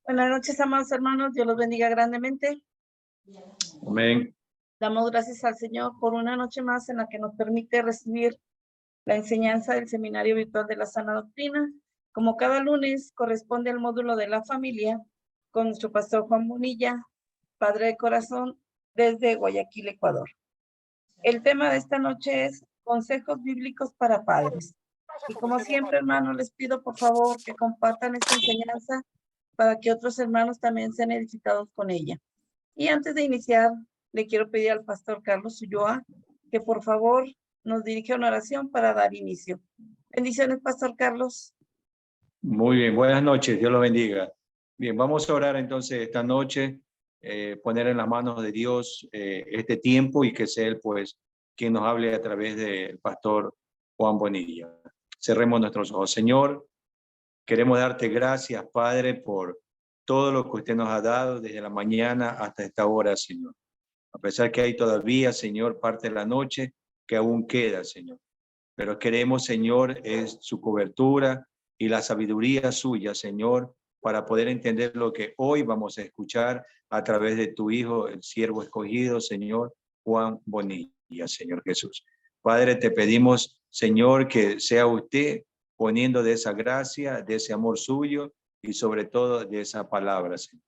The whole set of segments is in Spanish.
Buenas noches, amados hermanos. Dios los bendiga grandemente. Amén. Damos gracias al Señor por una noche más en la que nos permite recibir la enseñanza del Seminario Virtual de la Sana Doctrina. Como cada lunes, corresponde al módulo de la familia con nuestro pastor Juan Bonilla, padre de corazón, desde Guayaquil, Ecuador. El tema de esta noche es consejos bíblicos para padres. Y como siempre, hermanos, les pido por favor que compartan esta enseñanza para que otros hermanos también sean edificados con ella. Y antes de iniciar, le quiero pedir al pastor Carlos Ulloa que por favor nos dirija una oración para dar inicio. Bendiciones, pastor Carlos. Muy bien, buenas noches, Dios los bendiga. Bien, vamos a orar entonces esta noche, poner en las manos de Dios este tiempo y que sea Él pues quien nos hable a través del pastor Juan Bonilla. Cerremos nuestros ojos. Señor, queremos darte gracias, Padre, por todo lo que usted nos ha dado desde la mañana hasta esta hora, Señor. A pesar que hay todavía, Señor, parte de la noche que aún queda, Señor. Pero queremos, Señor, es su cobertura y la sabiduría suya, Señor, para poder entender lo que hoy vamos a escuchar a través de tu Hijo, el siervo escogido, Señor, Juan Bonilla, Señor Jesús. Padre, te pedimos, Señor, que sea usted poniendo de esa gracia, de ese amor suyo y sobre todo de esa palabra, Señor.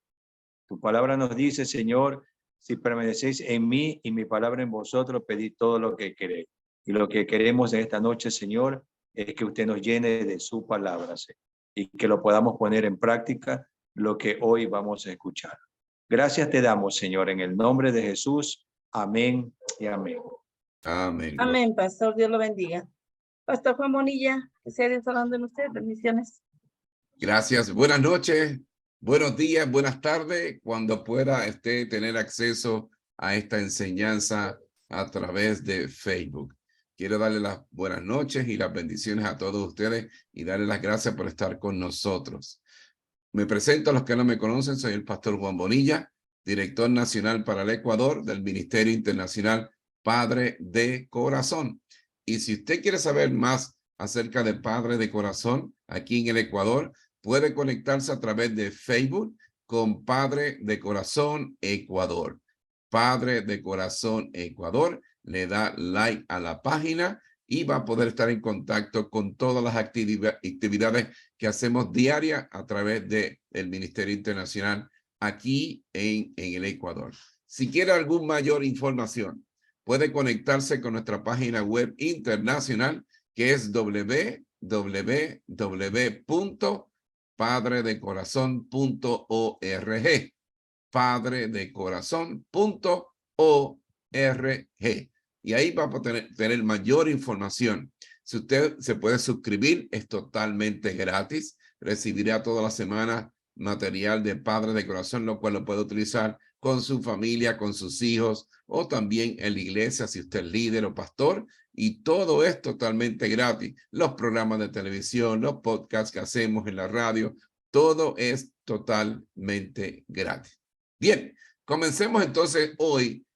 Tu palabra nos dice, Señor, si permanecéis en mí y mi palabra en vosotros, pedid todo lo que queréis. Y lo que queremos en esta noche, Señor, es que usted nos llene de su palabra, Señor, y que lo podamos poner en práctica lo que hoy vamos a escuchar. Gracias te damos, Señor, en el nombre de Jesús. Amén y amén. Amén. Amén, pastor. Dios lo bendiga. Pastor Juan Bonilla, que sea Dios hablando en usted. Bendiciones. Gracias. Buenas noches, buenos días, buenas tardes. Cuando pueda tener acceso a esta enseñanza a través de Facebook. Quiero darle las buenas noches y las bendiciones a todos ustedes y darles las gracias por estar con nosotros. Me presento a los que no me conocen. Soy el pastor Juan Bonilla, director nacional para el Ecuador del Ministerio Internacional Padre de Corazón. Y si usted quiere saber más acerca de Padre de Corazón aquí en el Ecuador, puede conectarse a través de Facebook con Padre de Corazón Ecuador. Padre de Corazón Ecuador, le da like a la página y va a poder estar en contacto con todas las actividades que hacemos diarias a través del Ministerio Internacional aquí en el Ecuador. Si quiere alguna mayor información, puede conectarse con nuestra página web internacional, que es www.padredecorazon.org. padredecorazon.org. Y ahí va a poder tener mayor información. Si usted se puede suscribir, es totalmente gratis. Recibirá toda la semana material de Padre de Corazón, lo cual lo puede utilizar con su familia, con sus hijos, o también en la iglesia, si usted es líder o pastor. Y todo es totalmente gratis. Los programas de televisión, los podcasts que hacemos en la radio, todo es totalmente gratis. Bien, comencemos entonces. Hoy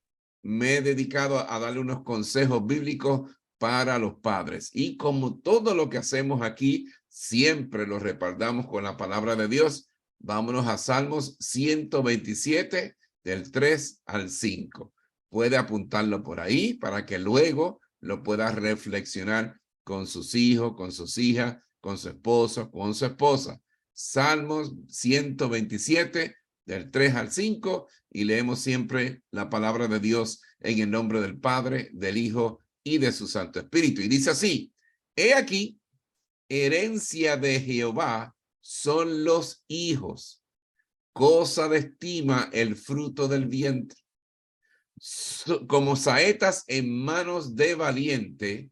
me he dedicado a darle unos consejos bíblicos para los padres. Y como todo lo que hacemos aquí, siempre lo respaldamos con la palabra de Dios. Vámonos a Salmos 127, del 3 al 5. Puede apuntarlo por ahí para que luego lo pueda reflexionar con sus hijos, con sus hijas, con su esposo, con su esposa. Salmos 127, del 3 al 5, y leemos siempre la palabra de Dios en el nombre del Padre, del Hijo y de su Santo Espíritu. Y dice así: he aquí, herencia de Jehová son los hijos, cosa de estima el fruto del vientre. Como saetas en manos de valiente,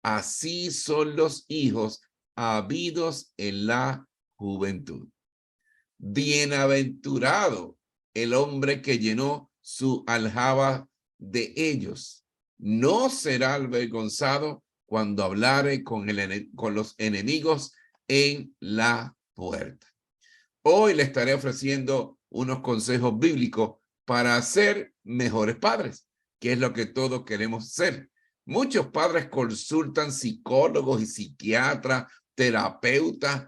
así son los hijos habidos en la juventud. Bienaventurado el hombre que llenó su aljaba de ellos. No será avergonzado cuando hablare con los enemigos en la puerta. Hoy le estaré ofreciendo unos consejos bíblicos para ser mejores padres, que es lo que todos queremos ser. Muchos padres consultan psicólogos y psiquiatras terapeutas,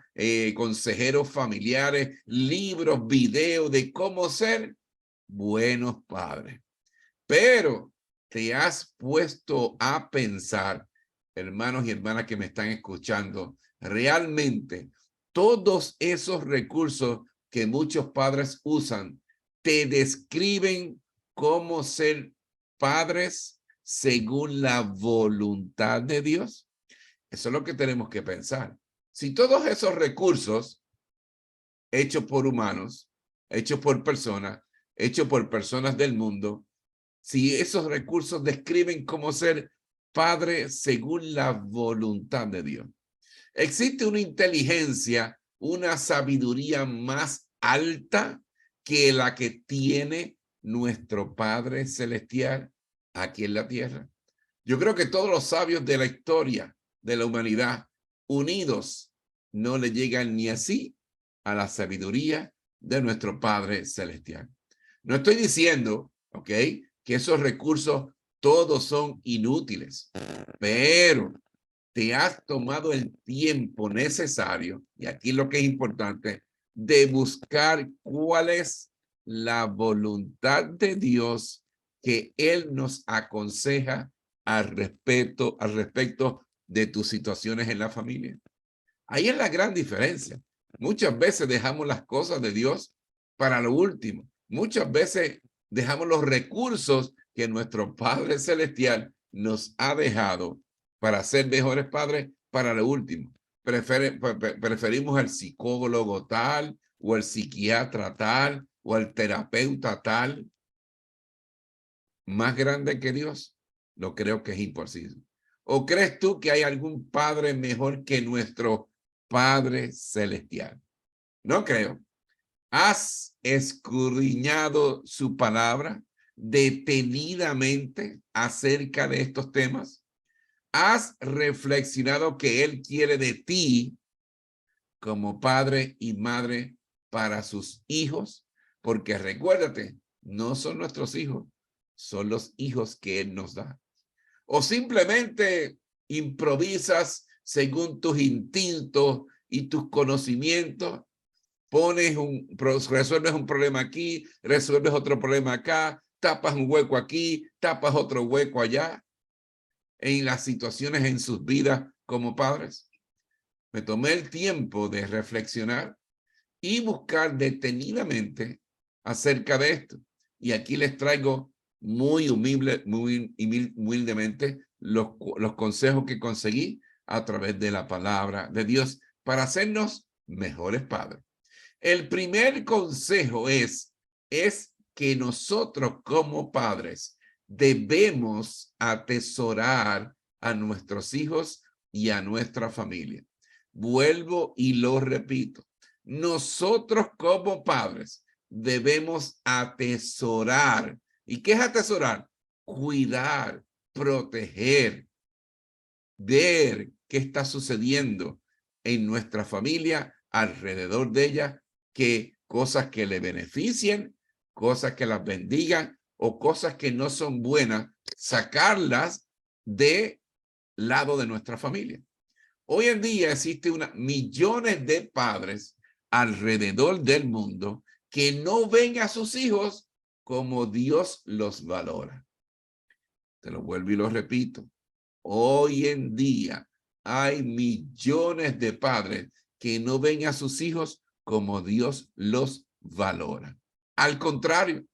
consejeros familiares, libros, videos de cómo ser buenos padres. Pero te has puesto a pensar, hermanos y hermanas que me están escuchando, realmente todos esos recursos que muchos padres usan te describen cómo ser padres según la voluntad de Dios. Eso es lo que tenemos que pensar. Si todos esos recursos hechos por humanos, hechos por personas del mundo, si esos recursos describen cómo ser padre según la voluntad de Dios, existe una inteligencia, una sabiduría más alta que la que tiene nuestro Padre Celestial aquí en la tierra. Yo creo que todos los sabios de la historia de la humanidad unidos no le llegan ni así a la sabiduría de nuestro Padre Celestial. No estoy diciendo, ¿ok?, que esos recursos todos son inútiles, pero te has tomado el tiempo necesario, y aquí lo que es importante, de buscar cuál es la voluntad de Dios que Él nos aconseja al respecto de tus situaciones en la familia. Ahí es la gran diferencia. Muchas veces dejamos las cosas de Dios para lo último. Muchas veces dejamos los recursos que nuestro Padre Celestial nos ha dejado para ser mejores padres para lo último. Preferimos al psicólogo tal, o al psiquiatra tal, o al terapeuta tal. Más grande que Dios, lo creo que es imposible. ¿O crees tú que hay algún padre mejor que nuestro Padre Celestial? No creo. ¿Has escudriñado su palabra detenidamente acerca de estos temas? ¿Has reflexionado que Él quiere de ti como padre y madre para sus hijos? Porque recuérdate, no son nuestros hijos, son los hijos que Él nos da. O simplemente improvisas según tus instintos y tus conocimientos, resuelves un problema aquí, resuelves otro problema acá, tapas un hueco aquí, tapas otro hueco allá, en las situaciones en sus vidas como padres. Me tomé el tiempo de reflexionar y buscar detenidamente acerca de esto. Y aquí les traigo muy humildemente los consejos que conseguí a través de la palabra de Dios para hacernos mejores padres. El primer consejo es que nosotros como padres debemos atesorar a nuestros hijos y a nuestra familia. Vuelvo y lo repito. Nosotros como padres debemos atesorar. ¿Y qué es atesorar? Cuidar, proteger, ver qué está sucediendo en nuestra familia, alrededor de ella, que cosas que le beneficien, cosas que las bendigan o cosas que no son buenas, sacarlas del lado de nuestra familia. Hoy en día existen millones de padres alrededor del mundo que no ven a sus hijos como Dios los valora. Te lo vuelvo y lo repito. Hoy en día hay millones de padres que no ven a sus hijos como Dios los valora. Al contrario,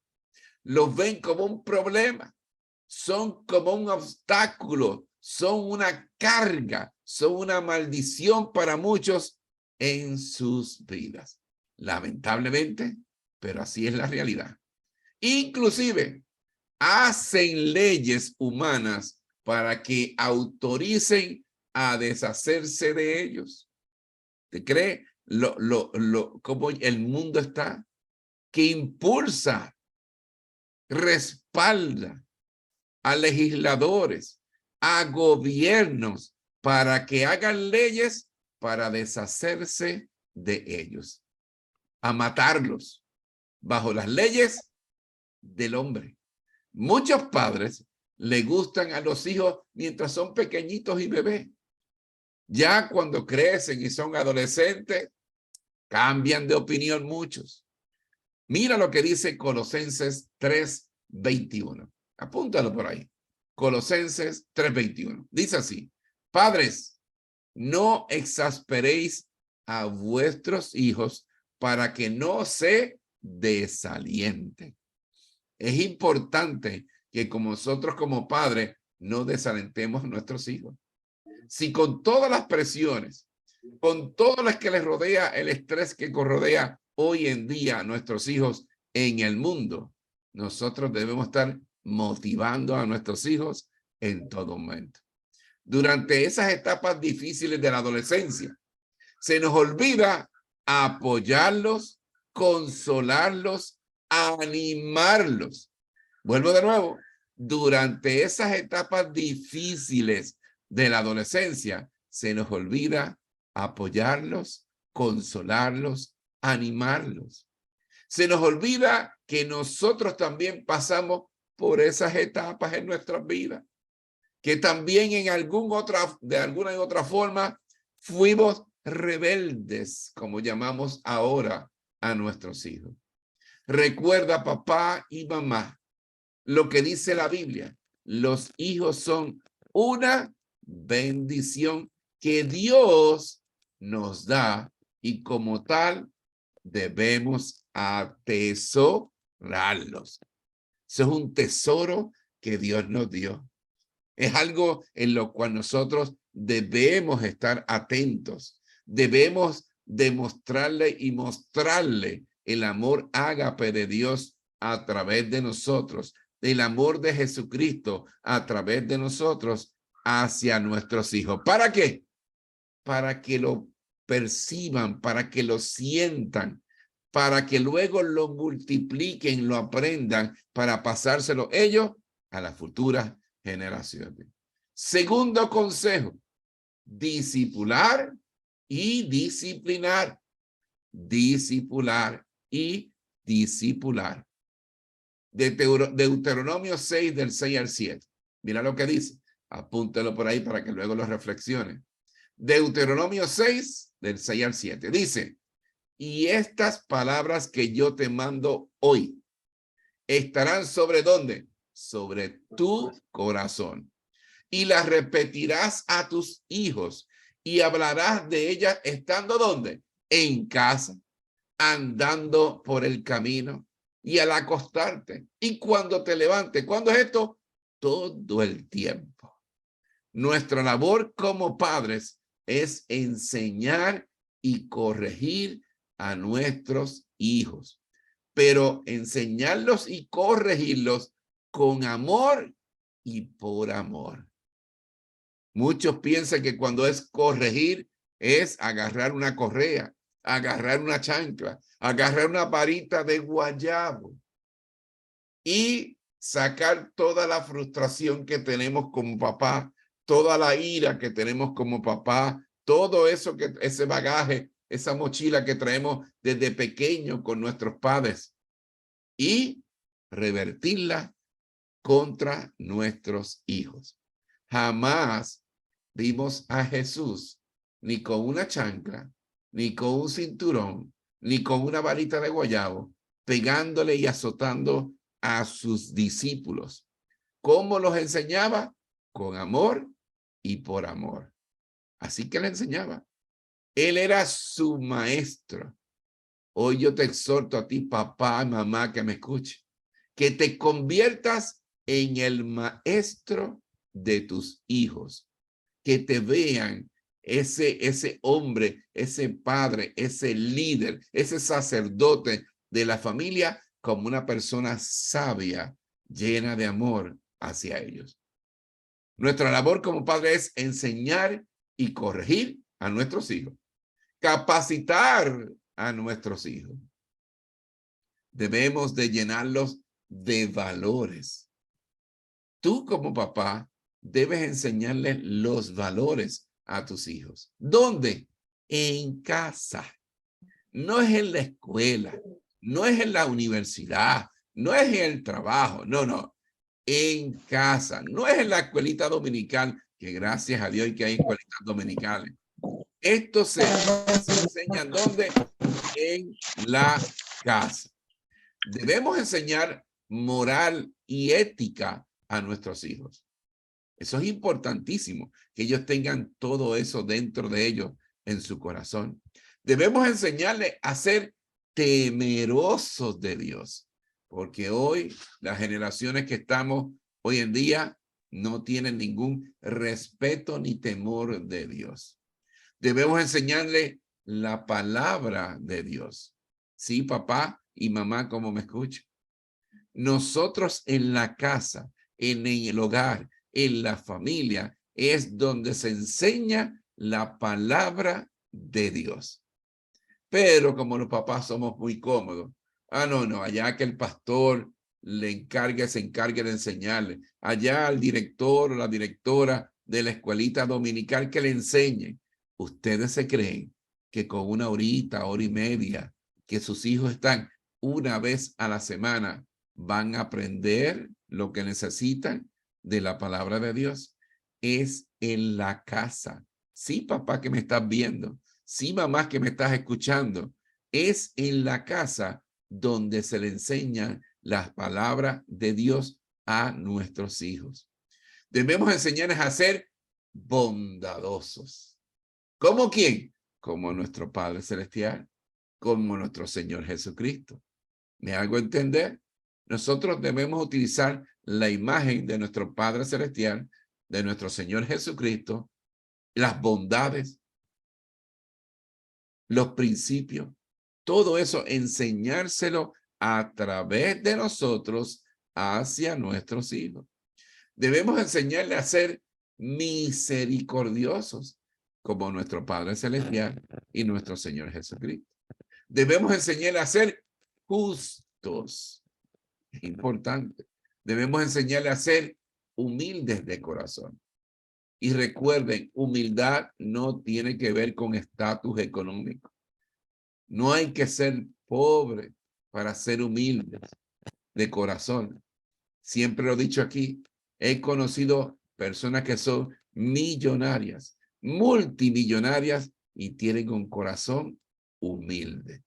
los ven como un problema, son como un obstáculo, son una carga, son una maldición para muchos en sus vidas. Lamentablemente, pero así es la realidad. Inclusive, hacen leyes humanas para que autoricen a deshacerse de ellos. ¿Te cree cómo el mundo está? Que impulsa, respalda a legisladores, a gobiernos para que hagan leyes para deshacerse de ellos, a matarlos bajo las leyes del hombre. Muchos padres le gustan a los hijos mientras son pequeñitos y bebés. Ya cuando crecen y son adolescentes, cambian de opinión muchos. Mira lo que dice Colosenses 3:21. Apúntalo por ahí. Colosenses 3:21. Dice así: padres, no exasperéis a vuestros hijos para que no se desalienten. Es importante que como nosotros como padres no desalentemos a nuestros hijos. Si con todas las presiones, con todo lo que les rodea, el estrés que rodea hoy en día a nuestros hijos en el mundo, nosotros debemos estar motivando a nuestros hijos en todo momento. Durante esas etapas difíciles de la adolescencia, se nos olvida apoyarlos, consolarlos, animarlos. Vuelvo de nuevo, durante esas etapas difíciles de la adolescencia, se nos olvida apoyarlos, consolarlos, animarlos. Se nos olvida que nosotros también pasamos por esas etapas en nuestras vidas, que también de alguna y otra forma fuimos rebeldes, como llamamos ahora a nuestros hijos. Recuerda, papá y mamá, lo que dice la Biblia: los hijos son una bendición que Dios nos da y como tal debemos atesorarlos. Eso es un tesoro que Dios nos dio. Es algo en lo cual nosotros debemos estar atentos. Debemos demostrarle y mostrarle el amor ágape de Dios a través de nosotros, el amor de Jesucristo a través de nosotros hacia nuestros hijos. ¿Para qué? Para que lo perciban, para que lo sientan, para que luego lo multipliquen, lo aprendan, para pasárselo ellos a las futuras generaciones. Segundo consejo: discipular y disciplinar. Discipular y discipular. Deuteronomio 6, del 6 al 7. Mira lo que dice. Apúntelo por ahí para que luego lo reflexione. Deuteronomio 6, del 6 al 7. Dice: y estas palabras que yo te mando hoy estarán sobre ¿dónde? Sobre tu corazón. Y las repetirás a tus hijos y hablarás de ellas estando ¿dónde? En casa, andando por el camino y al acostarte y cuando te levantes. ¿Cuándo es esto? Todo el tiempo. Nuestra labor como padres es enseñar y corregir a nuestros hijos, pero enseñarlos y corregirlos con amor y por amor. Muchos piensan que cuando es corregir es agarrar una correa, agarrar una chancla, agarrar una varita de guayabo y sacar toda la frustración que tenemos como papá, toda la ira que tenemos como papá, todo eso, ese bagaje, esa mochila que traemos desde pequeño con nuestros padres y revertirla contra nuestros hijos. Jamás vimos a Jesús ni con una chancla, ni con un cinturón, ni con una varita de guayabo, pegándole y azotando a sus discípulos. ¿Cómo los enseñaba? Con amor y por amor. Así que le enseñaba. Él era su maestro. Hoy yo te exhorto a ti, papá, mamá, que me escuche, que te conviertas en el maestro de tus hijos, que te vean ese hombre, ese padre, ese líder, ese sacerdote de la familia como una persona sabia, llena de amor hacia ellos. Nuestra labor como padre es enseñar y corregir a nuestros hijos, capacitar a nuestros hijos. Debemos de llenarlos de valores. Tú como papá debes enseñarles los valores a tus hijos. ¿Dónde? En casa. No es en la escuela, no es en la universidad, no es en el trabajo, no. En casa. No es en la escuelita dominical, que gracias a Dios que hay escuelitas dominicales. Esto se enseña ¿dónde? En la casa. Debemos enseñar moral y ética a nuestros hijos. Eso es importantísimo, que ellos tengan todo eso dentro de ellos en su corazón. Debemos enseñarles a ser temerosos de Dios, porque hoy las generaciones que estamos hoy en día no tienen ningún respeto ni temor de Dios. Debemos enseñarles la palabra de Dios. Sí, papá y mamá, como me escuchan. Nosotros en la casa, en el hogar, en la familia, es donde se enseña la palabra de Dios. Pero como los papás somos muy cómodos, no, allá que el pastor se encargue de enseñarle, allá al director o la directora de la escuelita dominical que le enseñe. Ustedes se creen que con una horita, hora y media, que sus hijos están una vez a la semana, van a aprender lo que necesitan de la palabra de Dios. Es en la casa. Sí, papá que me estás viendo. Sí, mamá que me estás escuchando. Es en la casa donde se le enseña las palabras de Dios a nuestros hijos. Debemos enseñarles a ser bondadosos. ¿Cómo quién? Como nuestro Padre Celestial, como nuestro Señor Jesucristo. ¿Me hago entender? Nosotros debemos utilizar la imagen de nuestro Padre Celestial, de nuestro Señor Jesucristo, las bondades, los principios, todo eso enseñárselo a través de nosotros hacia nuestros hijos. Debemos enseñarle a ser misericordiosos como nuestro Padre Celestial y nuestro Señor Jesucristo. Debemos enseñarle a ser justos. Es importante. Debemos enseñarle a ser humildes de corazón. Y recuerden, humildad no tiene que ver con estatus económico. No hay que ser pobre para ser humilde de corazón. Siempre lo he dicho aquí. He conocido personas que son millonarias, multimillonarias y tienen un corazón humilde.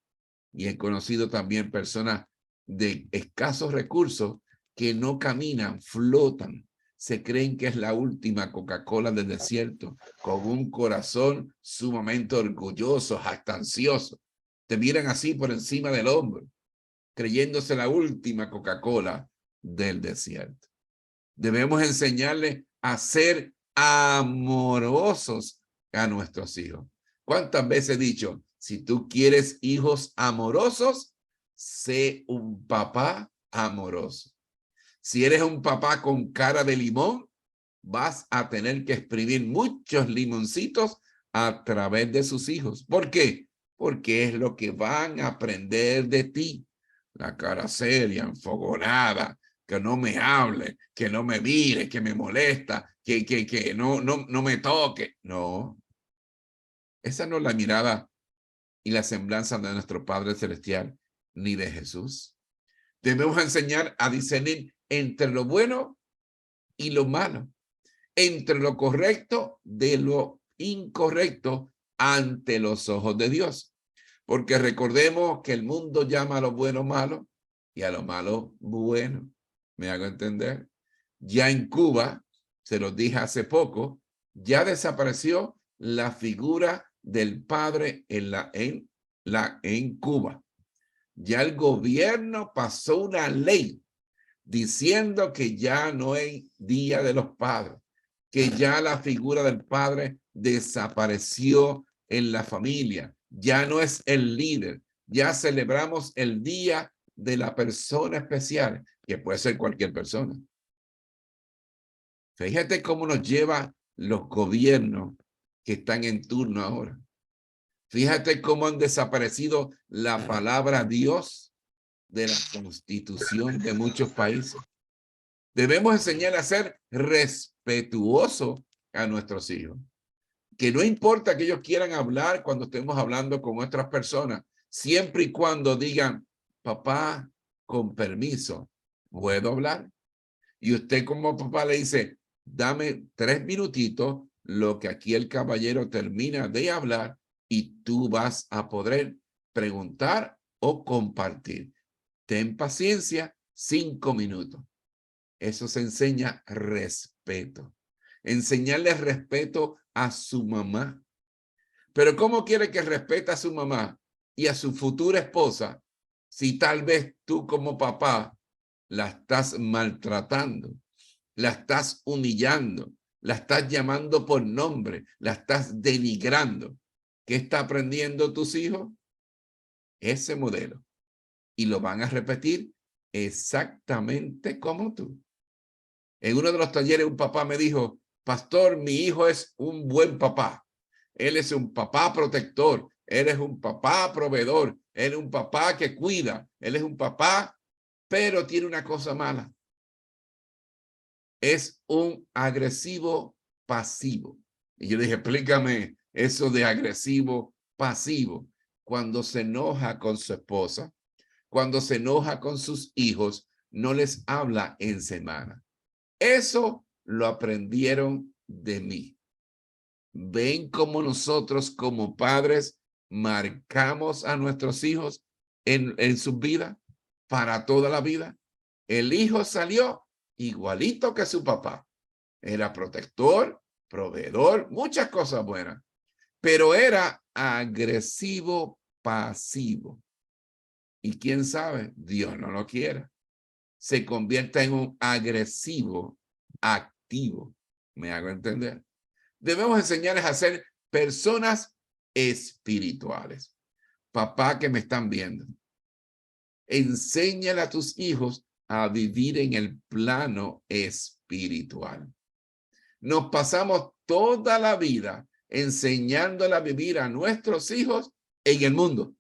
Y he conocido también personas de escasos recursos que no caminan, flotan. Se creen que es la última Coca-Cola del desierto, con un corazón sumamente orgulloso, jactancioso. Te miran así por encima del hombro, creyéndose la última Coca-Cola del desierto. Debemos enseñarles a ser amorosos a nuestros hijos. ¿Cuántas veces he dicho, si tú quieres hijos amorosos, sé un papá amoroso? Si eres un papá con cara de limón, vas a tener que exprimir muchos limoncitos a través de sus hijos. ¿Por qué? Porque es lo que van a aprender de ti. La cara seria, enfogonada, que no me hable, que no me mire, que me molesta, que no me toque. No, esa no es la mirada y la semblanza de nuestro Padre Celestial, ni de Jesús. Debemos enseñar a discernir entre lo bueno y lo malo, entre lo correcto de lo incorrecto ante los ojos de Dios. Porque recordemos que el mundo llama a lo bueno malo y a lo malo bueno. ¿Me hago entender? Ya en Cuba, se los dije hace poco, ya desapareció la figura del padre en Cuba. Ya el gobierno pasó una ley diciendo que ya no hay Día de los Padres, que ya la figura del padre desapareció en la familia, ya no es el líder, ya celebramos el día de la persona especial, que puede ser cualquier persona. Fíjate cómo nos lleva los gobiernos que están en turno ahora. Fíjate cómo han desaparecido la palabra Dios de la constitución de muchos países. Debemos enseñar a ser respetuosos a nuestros hijos. Que no importa que ellos quieran hablar cuando estemos hablando con otras personas, siempre y cuando digan, papá, con permiso, ¿puedo hablar? Y usted como papá le dice, dame 3 minutitos lo que aquí el caballero termina de hablar y tú vas a poder preguntar o compartir. Ten paciencia, 5 minutos. Eso se enseña respeto. Enseñarle respeto a su mamá. Pero ¿cómo quiere que respete a su mamá y a su futura esposa si tal vez tú como papá la estás maltratando, la estás humillando, la estás llamando por nombre, la estás denigrando? ¿Qué está aprendiendo tus hijos? Ese modelo. Y lo van a repetir exactamente como tú. En uno de los talleres un papá me dijo, pastor, mi hijo es un buen papá. Él es un papá protector. Él es un papá proveedor. Él es un papá que cuida. Él es un papá, pero tiene una cosa mala. Es un agresivo pasivo. Y yo dije, explícame eso de agresivo pasivo. Cuando se enoja con su esposa, cuando se enoja con sus hijos, no les habla en semana. Eso lo aprendieron de mí. Ven cómo nosotros como padres marcamos a nuestros hijos en su vida para toda la vida. El hijo salió igualito que su papá. Era protector, proveedor, muchas cosas buenas, pero era agresivo pasivo. Y quién sabe, Dios no lo quiera, se convierta en un agresivo activo. ¿Me hago entender? Debemos enseñarles a ser personas espirituales. Papá que me están viendo, enséñale a tus hijos a vivir en el plano espiritual. Nos pasamos toda la vida enseñándole a vivir a nuestros hijos en el mundo.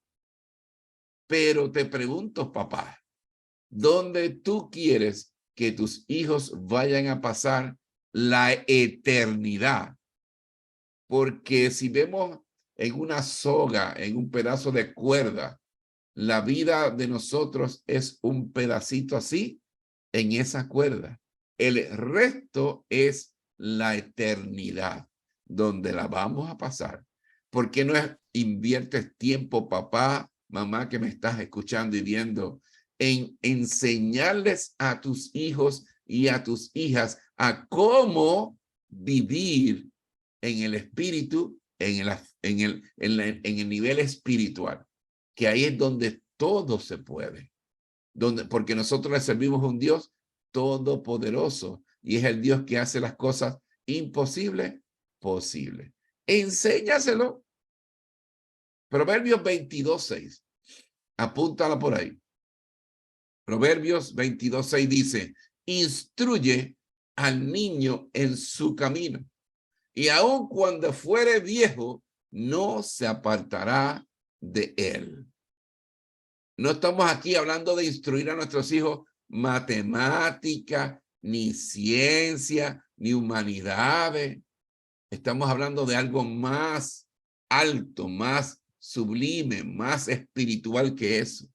Pero te pregunto, papá, ¿dónde tú quieres que tus hijos vayan a pasar la eternidad? Porque si vemos en una soga, en un pedazo de cuerda, la vida de nosotros es un pedacito así en esa cuerda. El resto es la eternidad, donde la vamos a pasar. ¿Por qué no inviertes tiempo, papá, mamá, que me estás escuchando y viendo, en enseñarles a tus hijos y a tus hijas a cómo vivir en el espíritu, en el nivel espiritual? Que ahí es donde todo se puede. Porque nosotros le servimos a un Dios todopoderoso y es el Dios que hace las cosas imposibles posibles. Enséñaselo. Proverbios 22:6. Apúntala por ahí. Proverbios 22:6 dice, instruye al niño en su camino, y aun cuando fuere viejo, no se apartará de él. No estamos aquí hablando de instruir a nuestros hijos matemática, ni ciencia, ni humanidades. Estamos hablando de algo más alto, más sublime, más espiritual que eso.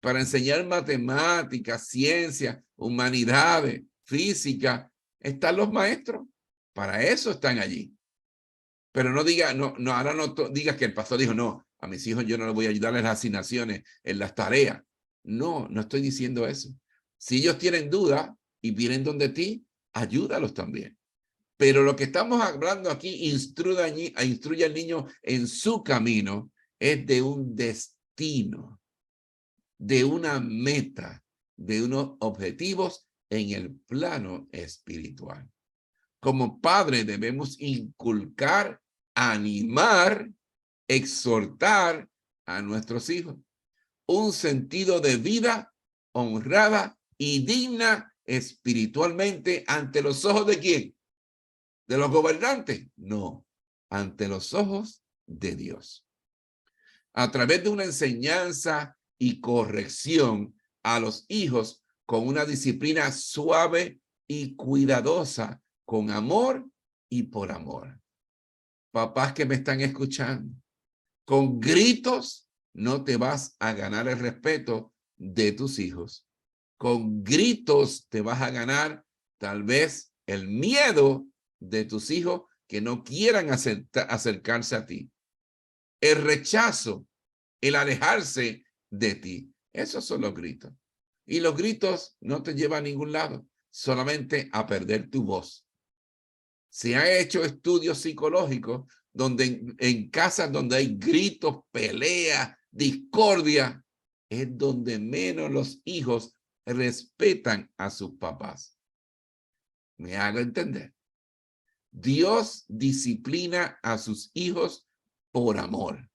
Para enseñar matemáticas, ciencia, humanidades, física, están los maestros. Para eso están allí. Pero no diga, ahora no digas que el pastor dijo, no, a mis hijos yo no les voy a ayudar en las asignaciones, en las tareas. No, no estoy diciendo eso. Si ellos tienen duda y vienen donde ti, ayúdalos también. Pero lo que estamos hablando aquí, instruye al niño en su camino, es de un destino, de una meta, de unos objetivos en el plano espiritual. Como padre debemos inculcar, animar, exhortar a nuestros hijos un sentido de vida honrada y digna espiritualmente ante los ojos ¿de quién? ¿De los gobernantes? No, ante los ojos de Dios. A través de una enseñanza y corrección a los hijos con una disciplina suave y cuidadosa, con amor y por amor. Papás que me están escuchando, con gritos no te vas a ganar el respeto de tus hijos. Con gritos te vas a ganar tal vez el miedo de tus hijos que no quieran acercarse a ti. El rechazo, el alejarse de ti. Esos son los gritos. Y los gritos no te llevan a ningún lado, solamente a perder tu voz. Se han hecho estudios psicológicos donde en casas donde hay gritos, peleas, discordia, es donde menos los hijos respetan a sus papás. ¿Me hago entender? Dios disciplina a sus hijos por amor.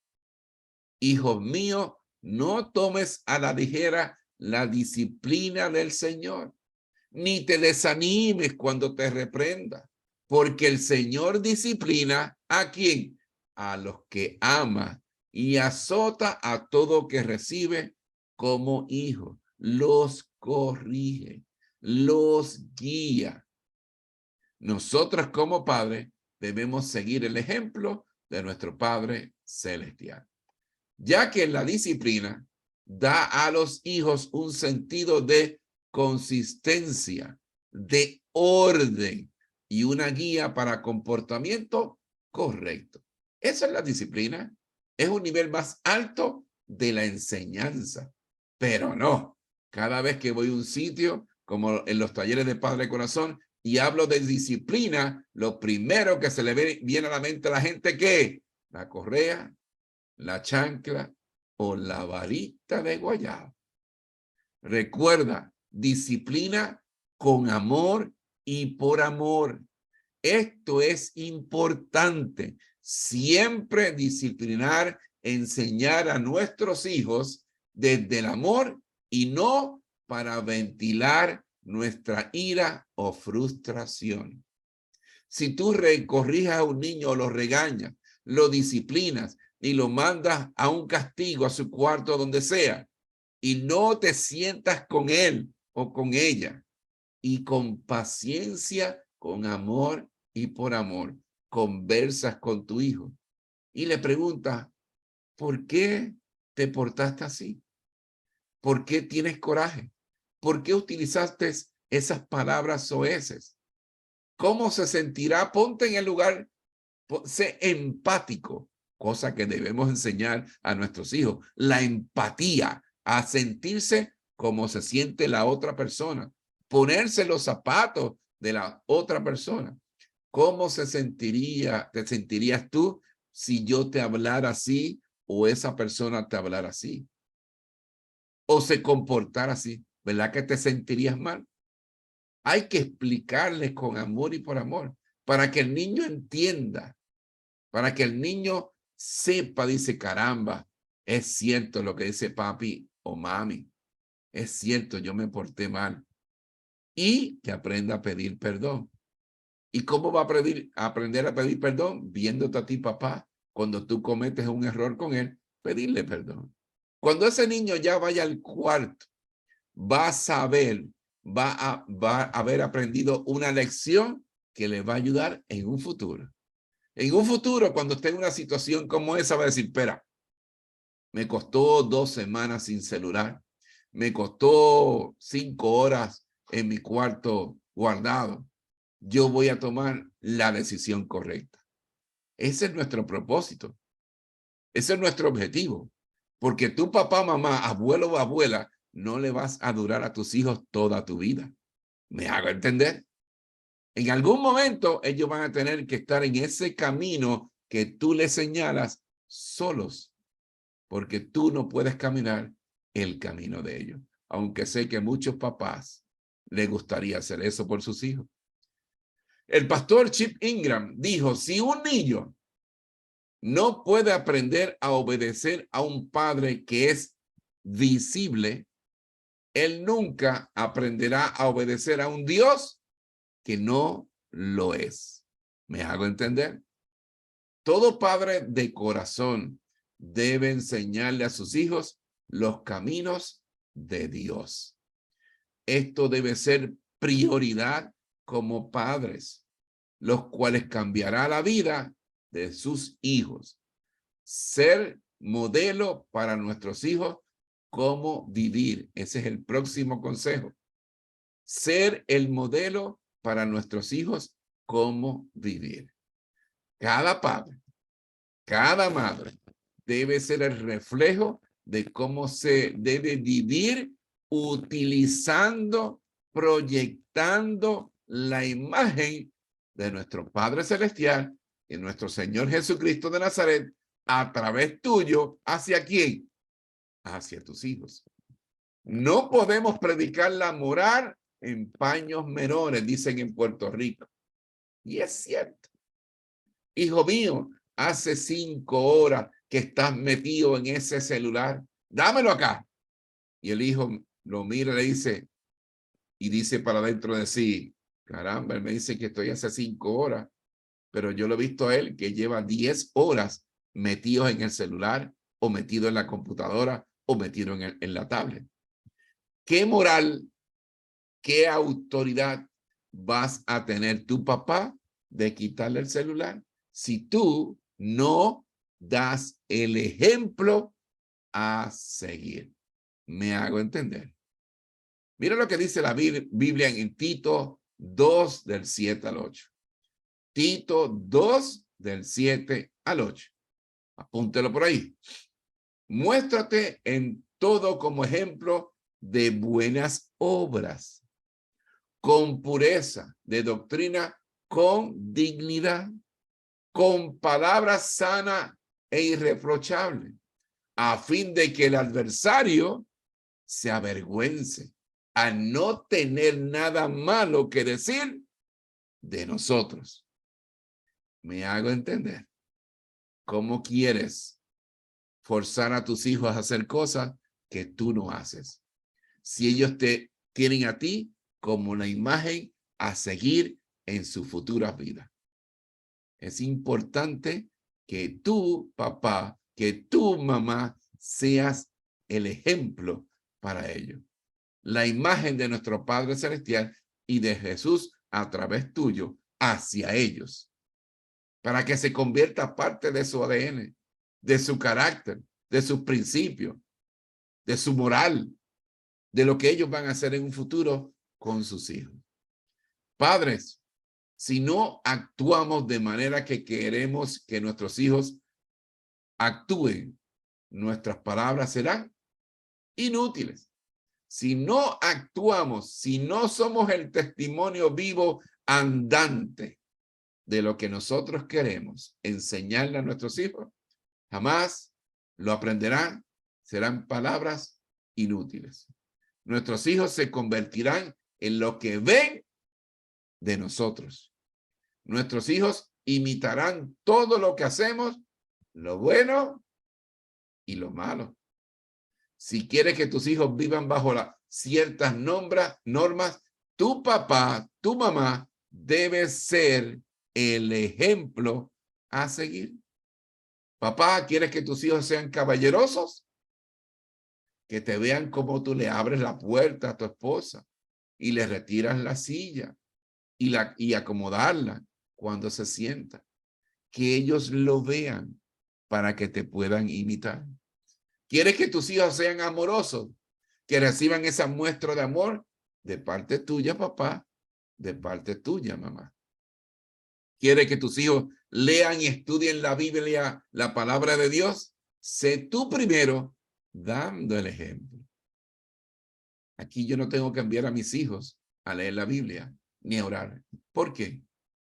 Hijos míos, no tomes a la ligera la disciplina del Señor, ni te desanimes cuando te reprenda, porque el Señor disciplina ¿a quién? A los que ama y azota a todo que recibe como hijo. Los corrige, los guía. Nosotros como padres debemos seguir el ejemplo de nuestro Padre Celestial, ya que la disciplina da a los hijos un sentido de consistencia, de orden y una guía para comportamiento correcto. Esa es la disciplina. Es un nivel más alto de la enseñanza, pero no. Cada vez que voy a un sitio, como en los talleres de Padre Corazón, y hablo de disciplina, lo primero que se le viene a la mente a la gente, ¿qué? La correa, la chancla o la varita de guayaba. Recuerda, disciplina con amor y por amor. Esto es importante. Siempre disciplinar, enseñar a nuestros hijos desde el amor y no para ventilar nuestra ira o frustración. Si tú corriges a un niño o lo regañas, lo disciplinas y lo mandas a un castigo, a su cuarto, donde sea, y no te sientas con él o con ella, y con paciencia, con amor y por amor, conversas con tu hijo y le preguntas, ¿por qué te portaste así? ¿Por qué tienes coraje? ¿Por qué utilizaste esas palabras soeces? ¿Cómo se sentirá? Ponte en el lugar, sé empático, cosa que debemos enseñar a nuestros hijos. La empatía, a sentirse como se siente la otra persona, ponerse los zapatos de la otra persona. ¿Cómo te sentirías tú si yo te hablara así o esa persona te hablara así? O se comportara así, ¿verdad que te sentirías mal? Hay que explicarles con amor y por amor, para que el niño entienda, para que el niño sepa, dice, caramba, es cierto lo que dice papi o mami, es cierto, yo me porté mal. Y que aprenda a pedir perdón. ¿Y cómo va a aprender a pedir perdón? Viéndote a ti, papá, cuando tú cometes un error con él, pedirle perdón. Cuando ese niño ya vaya al cuarto, va a saber, va a haber aprendido una lección que le va a ayudar en un futuro. En un futuro, cuando esté en una situación como esa, va a decir, espera, me costó 2 semanas sin celular, me costó 5 horas en mi cuarto guardado. Yo voy a tomar la decisión correcta. Ese es nuestro propósito. Ese es nuestro objetivo. Porque tu papá, mamá, abuelo o abuela, no le vas a durar a tus hijos toda tu vida. ¿Me hago entender? En algún momento ellos van a tener que estar en ese camino que tú les señalas solos, porque tú no puedes caminar el camino de ellos. Aunque sé que a muchos papás les gustaría hacer eso por sus hijos. El pastor Chip Ingram dijo, si un niño no puede aprender a obedecer a un padre que es visible, él nunca aprenderá a obedecer a un Dios que no lo es. ¿Me hago entender? Todo padre de corazón debe enseñarle a sus hijos los caminos de Dios. Esto debe ser prioridad como padres, los cuales cambiará la vida de sus hijos. Ser modelo para nuestros hijos, cómo vivir. Ese es el próximo consejo. Ser el modelo para nuestros hijos, cómo vivir. Cada padre, cada madre debe ser el reflejo de cómo se debe vivir utilizando, proyectando la imagen de nuestro Padre Celestial y nuestro Señor Jesucristo de Nazaret a través tuyo. ¿Hacia quién? Hacia tus hijos. No podemos predicar la moral en paños menores, dicen en Puerto Rico. Y es cierto. Hijo mío, hace 5 horas que estás metido en ese celular. Dámelo acá. Y el hijo lo mira y le dice, y dice para dentro de sí, caramba, él me dice que estoy hace 5 horas, pero yo lo he visto a él que lleva 10 horas metido en el celular o metido en la computadora o metido en la tablet. ¿Qué moral, qué autoridad vas a tener tu papá de quitarle el celular si tú no das el ejemplo a seguir? ¿Me hago entender? Mira lo que dice la Biblia en Tito 2 del 7 al 8. Tito 2 del 7 al 8. Apúntelo por ahí. Muéstrate en todo como ejemplo de buenas obras, con pureza de doctrina, con dignidad, con palabras sana e irreprochable, a fin de que el adversario se avergüence al no tener nada malo que decir de nosotros. ¿Me hago entender? ¿Cómo quieres forzar a tus hijos a hacer cosas que tú no haces? Si ellos te tienen a ti como una imagen a seguir en su futura vida. Es importante que tú, papá, que tú, mamá, seas el ejemplo para ellos. La imagen de nuestro Padre Celestial y de Jesús a través tuyo hacia ellos, para que se convierta parte de su ADN, de su carácter, de sus principios, de su moral, de lo que ellos van a hacer en un futuro con sus hijos. Padres, si no actuamos de manera que queremos que nuestros hijos actúen, nuestras palabras serán inútiles. Si no actuamos, si no somos el testimonio vivo andante de lo que nosotros queremos enseñarle a nuestros hijos, jamás lo aprenderán, serán palabras inútiles. Nuestros hijos se convertirán en lo que ven de nosotros. Nuestros hijos imitarán todo lo que hacemos, lo bueno y lo malo. Si quieres que tus hijos vivan bajo ciertas normas, tu papá, tu mamá debe ser el ejemplo a seguir. Papá, ¿quieres que tus hijos sean caballerosos? Que te vean como tú le abres la puerta a tu esposa y le retiras la silla y acomodarla cuando se sienta. Que ellos lo vean para que te puedan imitar. ¿Quieres que tus hijos sean amorosos? Que reciban esa muestra de amor de parte tuya, papá, de parte tuya, mamá. ¿Quieres que tus hijos lean y estudien la Biblia, la palabra de Dios? Sé tú primero dando el ejemplo. Aquí yo no tengo que enviar a mis hijos a leer la Biblia ni a orar. ¿Por qué?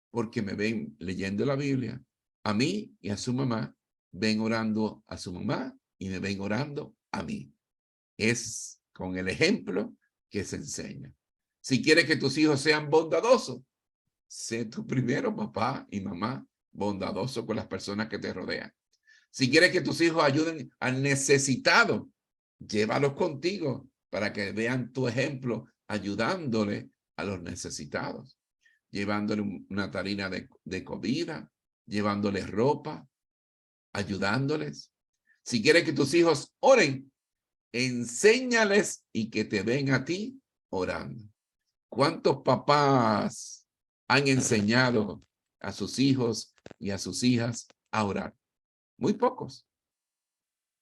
Porque me ven leyendo la Biblia. A mí y a su mamá, ven orando a su mamá y me ven orando a mí. Es con el ejemplo que se enseña. Si quieres que tus hijos sean bondadosos, sé tú primero, papá y mamá, bondadoso con las personas que te rodean. Si quieres que tus hijos ayuden al necesitado, llévalos contigo para que vean tu ejemplo ayudándole a los necesitados, llevándole una tarina de comida, llevándoles ropa, ayudándoles. Si quieres que tus hijos oren, enséñales y que te ven a ti orando. ¿Cuántos papás han enseñado a sus hijos y a sus hijas a orar? Muy pocos.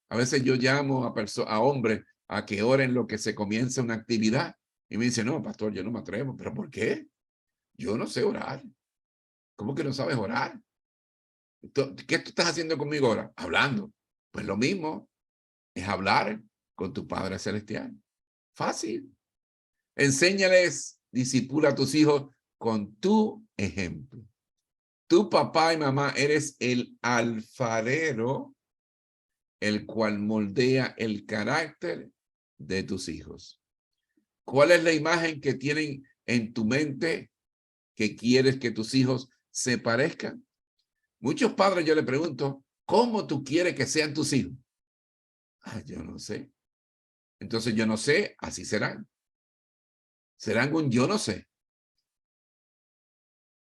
A veces yo llamo a hombres a que oren lo que se comienza una actividad y me dicen, no, pastor, yo no me atrevo. ¿Pero por qué? Yo no sé orar. ¿Cómo que no sabes orar? ¿Qué tú estás haciendo conmigo ahora? Hablando. Pues lo mismo es hablar con tu Padre Celestial. Fácil. Enséñales, disipula a tus hijos con tu ejemplo. Tu papá y mamá eres el alfarero, el cual moldea el carácter de tus hijos. ¿Cuál es la imagen que tienen en tu mente que quieres que tus hijos se parezcan? Muchos padres yo le pregunto, ¿cómo tú quieres que sean tus hijos? Yo no sé. Entonces yo no sé, así serán. Serán un yo no sé.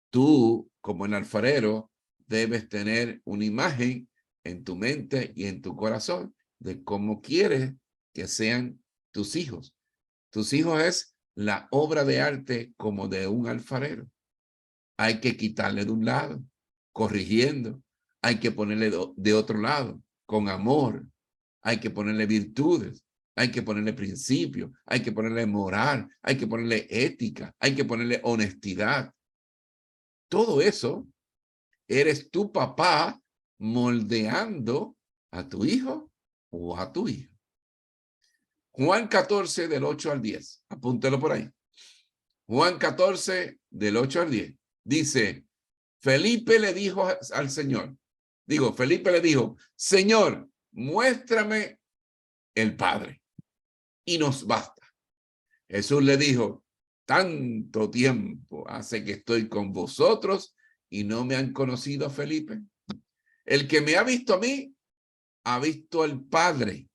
Tú, como el alfarero, debes tener una imagen en tu mente y en tu corazón de cómo quieres que sean tus hijos. Tus hijos es la obra de arte como de un alfarero. Hay que quitarle de un lado, corrigiendo. Hay que ponerle de otro lado, con amor. Hay que ponerle virtudes. Hay que ponerle principios. Hay que ponerle moral. Hay que ponerle ética. Hay que ponerle honestidad. Todo eso eres tu papá moldeando a tu hijo o a tu hija. Juan 14 del 8 al 10. Apúntelo por ahí. Juan 14 del 8 al 10. Dice, Felipe le dijo al Señor, Felipe le dijo, Señor, muéstrame el Padre y nos basta. Jesús le dijo, tanto tiempo hace que estoy con vosotros y no me han conocido, Felipe. El que me ha visto a mí, ha visto al Padre.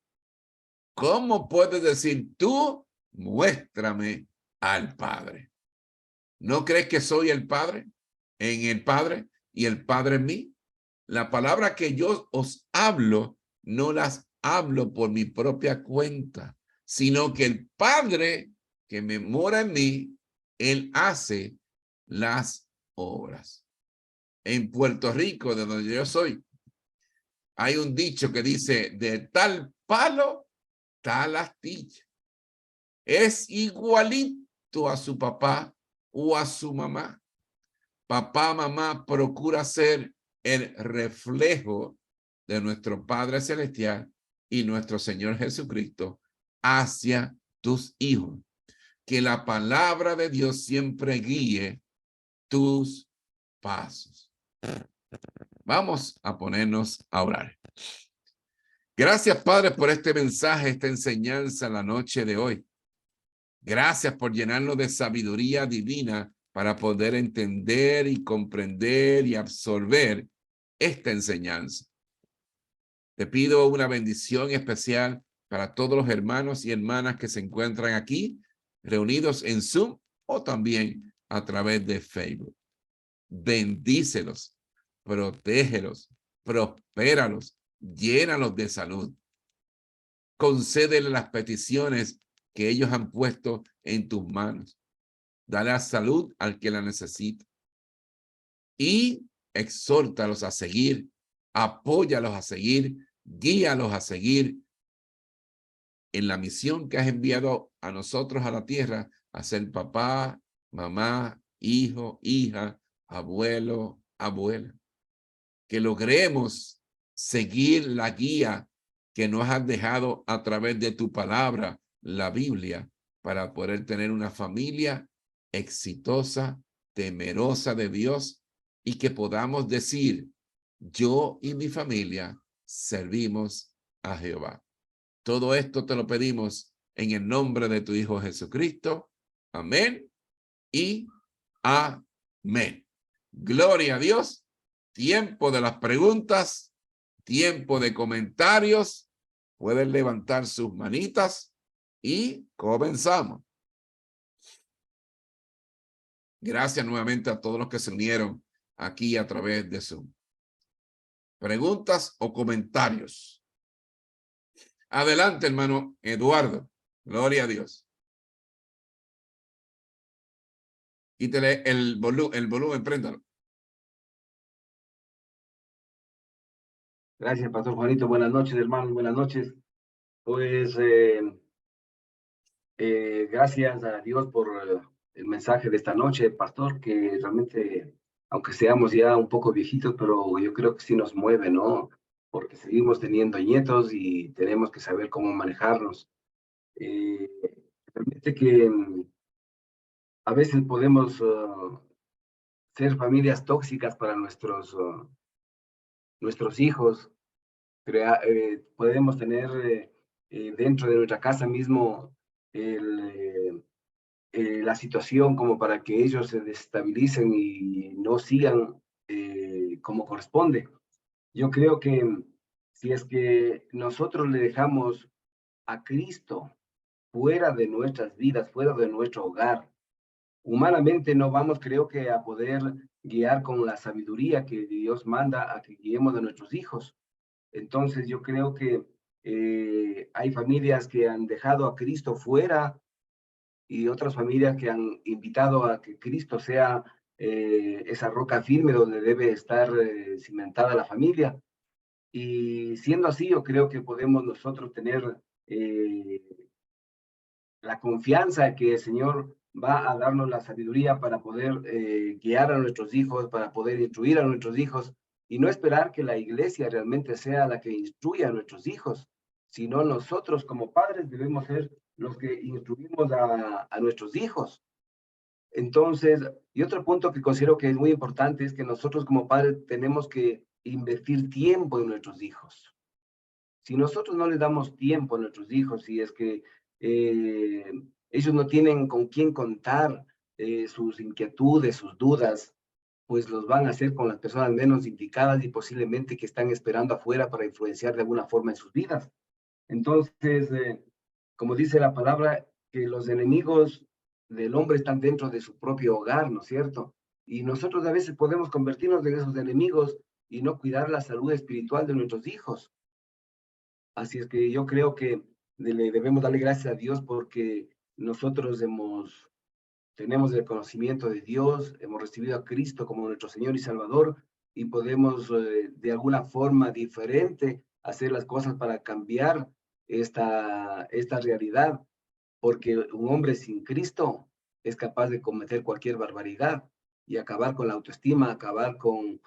¿Cómo puedes decir tú, muéstrame al Padre? ¿No crees que soy el Padre en el Padre y el Padre en mí? La palabra que yo os hablo, no las hablo por mi propia cuenta, sino que el Padre que me mora en mí, Él hace las obras. En Puerto Rico, de donde yo soy, hay un dicho que dice, de tal palo, tal astilla. Es igualito a su papá o a su mamá. Papá, mamá, procura ser el reflejo de nuestro Padre Celestial y nuestro Señor Jesucristo hacia tus hijos. Que la palabra de Dios siempre guíe tus pasos. Vamos a ponernos a orar. Gracias, Padre, por este mensaje, esta enseñanza en la noche de hoy. Gracias por llenarnos de sabiduría divina para poder entender y comprender y absorber esta enseñanza. Te pido una bendición especial para todos los hermanos y hermanas que se encuentran aquí, reunidos en Zoom o también a través de Facebook. Bendícelos, protégelos, prospéralos, llénalos de salud. Concédele las peticiones que ellos han puesto en tus manos. Dale la salud al que la necesita. Y exhórtalos a seguir, apóyalos a seguir, guíalos a seguir en la misión que has enviado a nosotros a la tierra, a ser papá, mamá, hijo, hija, abuelo, abuela. Que logremos seguir la guía que nos has dejado a través de tu palabra, la Biblia, para poder tener una familia exitosa, temerosa de Dios y que podamos decir, yo y mi familia servimos a Jehová. Todo esto te lo pedimos en el nombre de tu Hijo Jesucristo. Amén y amén. Gloria a Dios. Tiempo de las preguntas, tiempo de comentarios. Pueden levantar sus manitas y comenzamos. Gracias nuevamente a todos los que se unieron aquí a través de Zoom. ¿Preguntas o comentarios? Adelante, hermano Eduardo. Gloria a Dios. Quítele el volumen, préndalo. Gracias, Pastor Juanito. Buenas noches, hermanos. Buenas noches. Pues gracias a Dios por el mensaje de esta noche, Pastor, que realmente aunque seamos ya un poco viejitos, pero yo creo que sí nos mueve, ¿no? Porque seguimos teniendo nietos y tenemos que saber cómo manejarnos. Realmente que a veces podemos ser familias tóxicas para nuestros hijos. Podemos tener dentro de nuestra casa mismo la situación como para que ellos se desestabilicen y no sigan como corresponde. Yo creo que si es que nosotros le dejamos a Cristo fuera de nuestras vidas, fuera de nuestro hogar, humanamente no vamos, creo que, a poder guiar con la sabiduría que Dios manda a que guiemos a nuestros hijos. Entonces yo creo que hay familias que han dejado a Cristo fuera y otras familias que han invitado a que Cristo sea esa roca firme donde debe estar cimentada la familia. Y siendo así, yo creo que podemos nosotros tener la confianza que el Señor va a darnos la sabiduría para poder guiar a nuestros hijos, para poder instruir a nuestros hijos, y no esperar que la iglesia realmente sea la que instruya a nuestros hijos, sino nosotros como padres debemos ser los que instruimos a nuestros hijos. Entonces, y otro punto que considero que es muy importante es que nosotros como padres tenemos que invertir tiempo en nuestros hijos. Si nosotros no les damos tiempo a nuestros hijos, si es que ellos no tienen con quién contar sus inquietudes, sus dudas, pues los van a hacer con las personas menos indicadas y posiblemente que están esperando afuera para influenciar de alguna forma en sus vidas. Entonces, como dice la palabra, que los enemigos del hombre están dentro de su propio hogar, ¿no es cierto? Y nosotros a veces podemos convertirnos en esos enemigos y no cuidar la salud espiritual de nuestros hijos. Así es que yo creo que le debemos darle gracias a Dios porque nosotros tenemos el conocimiento de Dios, hemos recibido a Cristo como nuestro Señor y Salvador y podemos de alguna forma diferente hacer las cosas para cambiar esta realidad, porque un hombre sin Cristo es capaz de cometer cualquier barbaridad y acabar con la autoestima, acabar con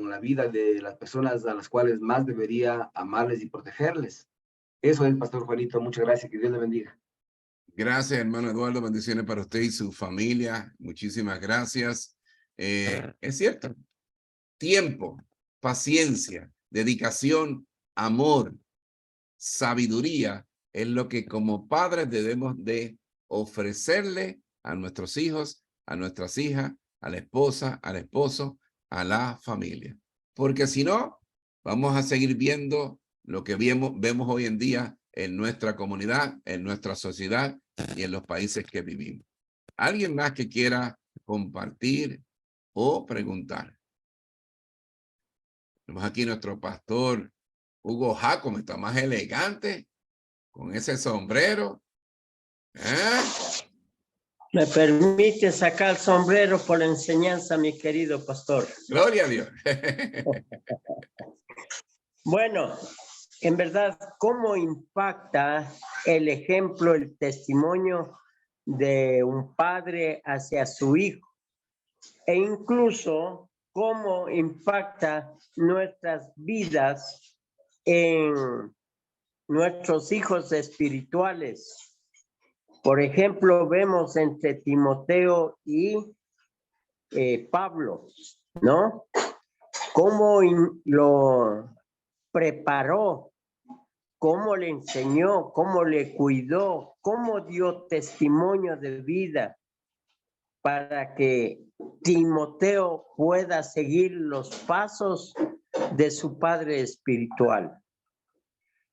la vida de las personas a las cuales más debería amarles y protegerles. Eso es, Pastor Juanito. Muchas gracias. Que Dios le bendiga. Gracias, hermano Eduardo. Bendiciones para usted y su familia. Muchísimas gracias. Es cierto. Tiempo, paciencia, dedicación, amor, sabiduría es lo que como padres debemos de ofrecerle a nuestros hijos, a nuestras hijas, a la esposa, al esposo, a la familia. Porque si no, vamos a seguir viendo lo que vemos hoy en día en nuestra comunidad, en nuestra sociedad y en los países que vivimos. ¿Alguien más que quiera compartir o preguntar? Tenemos aquí nuestro pastor Hugo Jacome, está más elegante con ese sombrero. Me permite sacar el sombrero por la enseñanza, mi querido pastor. Gloria a Dios. Bueno, en verdad, ¿cómo impacta el ejemplo, el testimonio de un padre hacia su hijo? E incluso, ¿cómo impacta nuestras vidas en nuestros hijos espirituales? Por ejemplo, vemos entre Timoteo y Pablo, ¿no? Cómo lo preparó, cómo le enseñó, cómo le cuidó, cómo dio testimonio de vida para que Timoteo pueda seguir los pasos de su padre espiritual.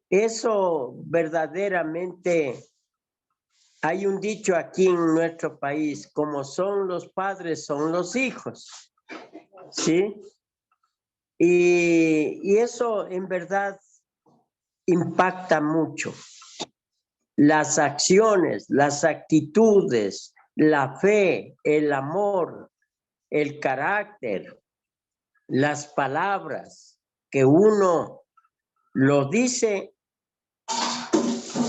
Eso verdaderamente, hay un dicho aquí en nuestro país, como son los padres, son los hijos, ¿sí? Y eso en verdad impacta mucho. Las acciones, las actitudes, la fe, el amor, el carácter, las palabras que uno lo dice,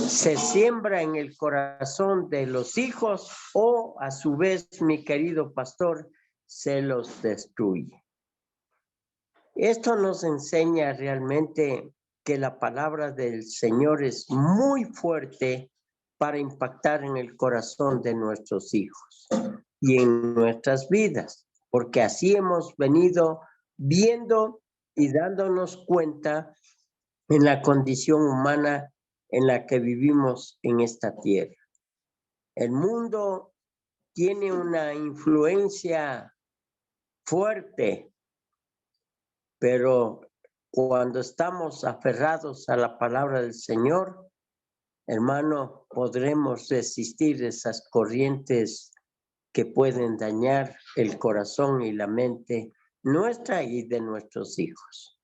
se siembra en el corazón de los hijos o a su vez, mi querido pastor, se los destruye. Esto nos enseña realmente que la palabra del Señor es muy fuerte para impactar en el corazón de nuestros hijos y en nuestras vidas, porque así hemos venido viendo y dándonos cuenta en la condición humana en la que vivimos en esta tierra. El mundo tiene una influencia fuerte, pero cuando estamos aferrados a la palabra del Señor, hermano, podremos resistir esas corrientes que pueden dañar el corazón y la mente nuestra y de nuestros hijos.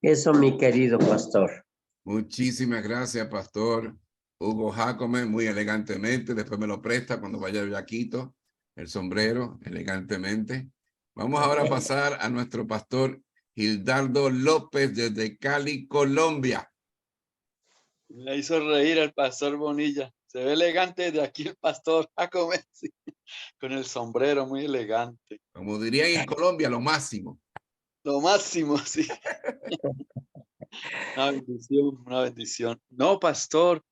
Eso, mi querido pastor. Muchísimas gracias, Pastor Hugo Jacome, muy elegantemente. Después me lo presta cuando vaya a Quito, el sombrero, elegantemente. Vamos ahora a pasar a nuestro pastor Gildardo López desde Cali, Colombia. Me hizo reír el pastor Bonilla. Se ve elegante de aquí el pastor Jacome, sí, con el sombrero muy elegante. Como dirían en Colombia, lo máximo. Lo máximo, sí. Una bendición, una bendición. No, pastor,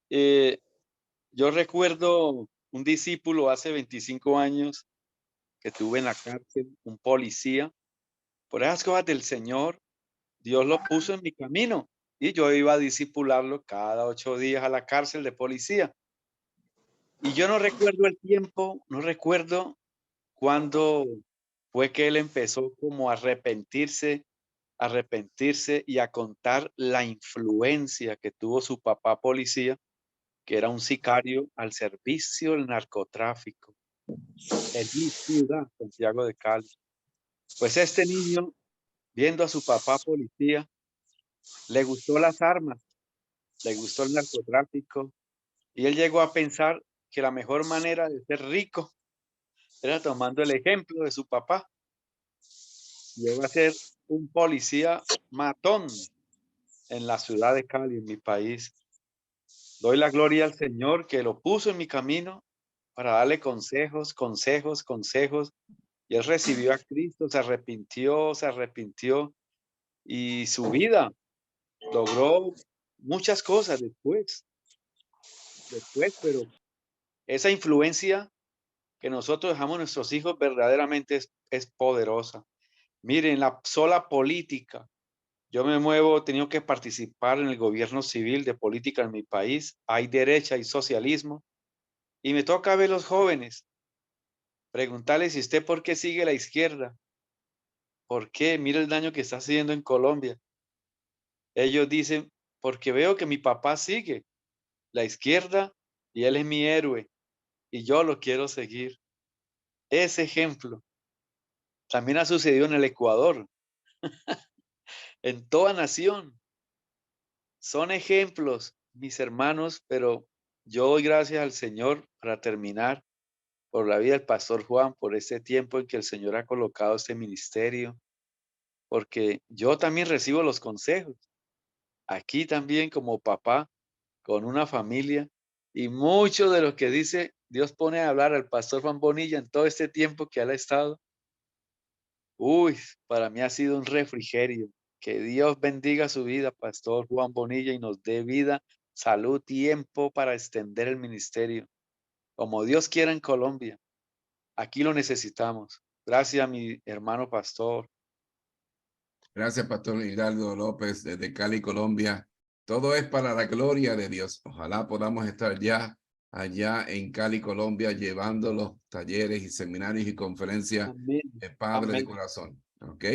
yo recuerdo un discípulo hace 25 años que tuve en la cárcel, un policía. Por esas cosas del Señor, Dios lo puso en mi camino y yo iba a discipularlo cada 8 días a la cárcel de policía. Y yo no recuerdo el tiempo, no recuerdo cuándo fue que él empezó como a arrepentirse y a contar la influencia que tuvo su papá policía, que era un sicario al servicio del narcotráfico en mi ciudad, Santiago de Cali. Pues este niño, viendo a su papá policía, le gustó las armas, le gustó el narcotráfico y él llegó a pensar que la mejor manera de ser rico era tomando el ejemplo de su papá. Llegó a ser un policía matón en la ciudad de Cali, en mi país. Doy la gloria al Señor que lo puso en mi camino para darle consejos. Y él recibió a Cristo, se arrepintió y su vida logró muchas cosas después, pero esa influencia que nosotros dejamos a nuestros hijos verdaderamente es poderosa. Miren, la sola política. Yo me muevo, he tenido que participar en el gobierno civil de política en mi país. Hay derecha y socialismo. Y me toca ver los jóvenes, preguntarles, ¿y usted por qué sigue la izquierda? ¿Por qué? Mira el daño que está haciendo en Colombia. Ellos dicen, porque veo que mi papá sigue la izquierda y él es mi héroe y yo lo quiero seguir. Ese ejemplo también ha sucedido en el Ecuador, en toda nación. Son ejemplos, mis hermanos, pero yo doy gracias al Señor para terminar por la vida del pastor Juan, por este tiempo en que el Señor ha colocado este ministerio, porque yo también recibo los consejos. Aquí también como papá, con una familia, y mucho de lo que dice, Dios pone a hablar al pastor Juan Bonilla en todo este tiempo que él ha estado. Uy, para mí ha sido un refrigerio. Que Dios bendiga su vida, pastor Juan Bonilla, y nos dé vida, salud, tiempo para extender el ministerio, como Dios quiera en Colombia. Aquí lo necesitamos. Gracias, mi hermano pastor. Gracias, Pastor Hidalgo López, desde Cali, Colombia. Todo es para la gloria de Dios. Ojalá podamos estar ya allá en Cali, Colombia, llevando los talleres y seminarios y conferencias Amén. de Padre de Amén. Corazón. ¿Ok?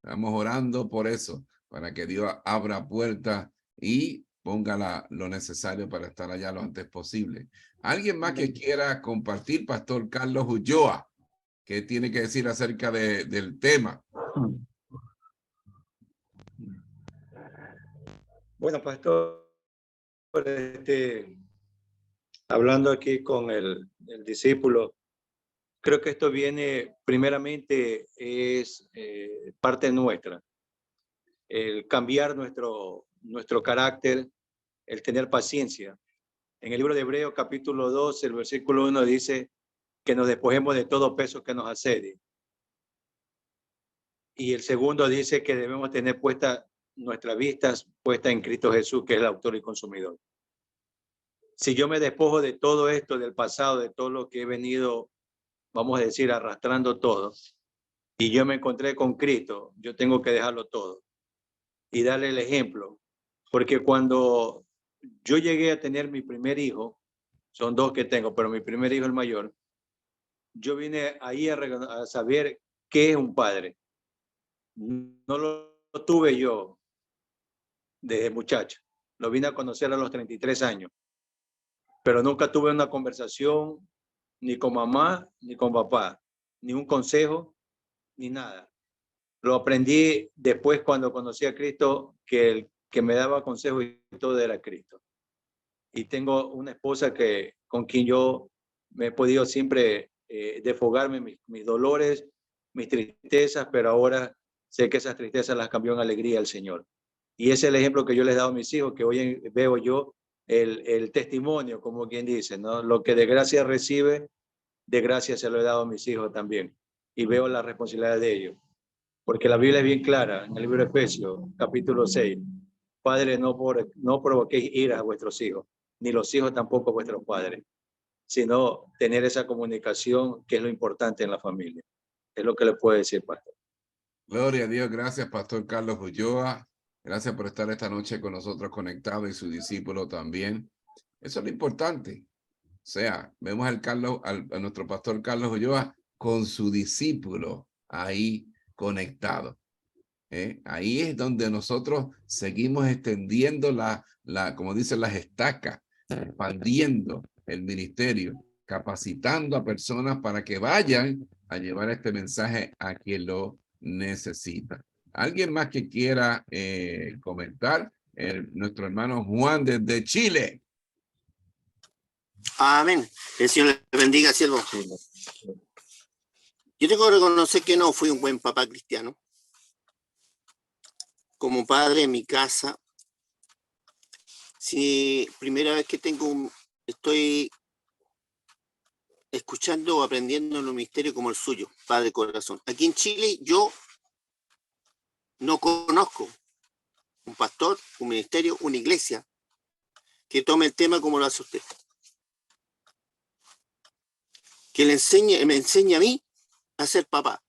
Estamos orando por eso, para que Dios abra puertas y ponga lo necesario para estar allá lo antes posible. ¿Alguien más que Amén. quiera compartir, Pastor Carlos Ulloa? ¿Qué tiene que decir acerca del tema? Bueno, pastor, hablando aquí con el discípulo, creo que esto viene primeramente, es parte nuestra, el cambiar nuestro carácter, el tener paciencia. En el libro de Hebreos capítulo 12, el versículo 1 dice que nos despojemos de todo peso que nos asedia. Y el segundo dice que debemos tener nuestras vistas puestas en Cristo Jesús, que es el autor y consumidor. Si yo me despojo de todo esto, del pasado, de todo lo que he venido, vamos a decir, arrastrando todo, y yo me encontré con Cristo, yo tengo que dejarlo todo y darle el ejemplo. Porque cuando yo llegué a tener mi primer hijo, son dos que tengo, pero mi primer hijo, el mayor, yo vine ahí a saber qué es un padre. No lo tuve yo desde muchacho, lo vine a conocer a los 33 años, pero nunca tuve una conversación ni con mamá, ni con papá, ni un consejo, ni nada. Lo aprendí después cuando conocí a Cristo, que el que me daba consejos y todo era Cristo. Y tengo una esposa con quien yo me he podido siempre desfogarme mis dolores, mis tristezas, pero ahora sé que esas tristezas las cambió en alegría el Señor. Y ese es el ejemplo que yo les he dado a mis hijos, que hoy veo yo el testimonio, como quien dice, ¿no? Lo que de gracia recibe, de gracia se lo he dado a mis hijos también. Y veo la responsabilidad de ellos. Porque la Biblia es bien clara, en el libro de Efesios, capítulo 6. Padres, no provoquéis ira a vuestros hijos, ni los hijos tampoco a vuestros padres, sino tener esa comunicación que es lo importante en la familia. Es lo que le puedo decir, pastor. Gloria a Dios, gracias, Pastor Carlos Ulloa. Gracias por estar esta noche con nosotros conectado y su discípulo también. Eso es lo importante. O sea, vemos a nuestro Pastor Carlos Ulloa con su discípulo ahí conectado. Ahí es donde nosotros seguimos extendiendo como dicen, las estacas, expandiendo el ministerio, capacitando a personas para que vayan a llevar este mensaje a quien lo necesita. ¿Alguien más que quiera comentar? Nuestro hermano Juan desde Chile. Amén. El Señor le bendiga, siervo. Yo tengo que reconocer que no fui un buen papá cristiano. Como padre en mi casa, si primera vez que estoy escuchando o aprendiendo en un ministerio como el suyo, Padre Corazón. Aquí en Chile yo no conozco un pastor, un ministerio, una iglesia que tome el tema como lo hace usted. Que me enseñe a mí a ser papá.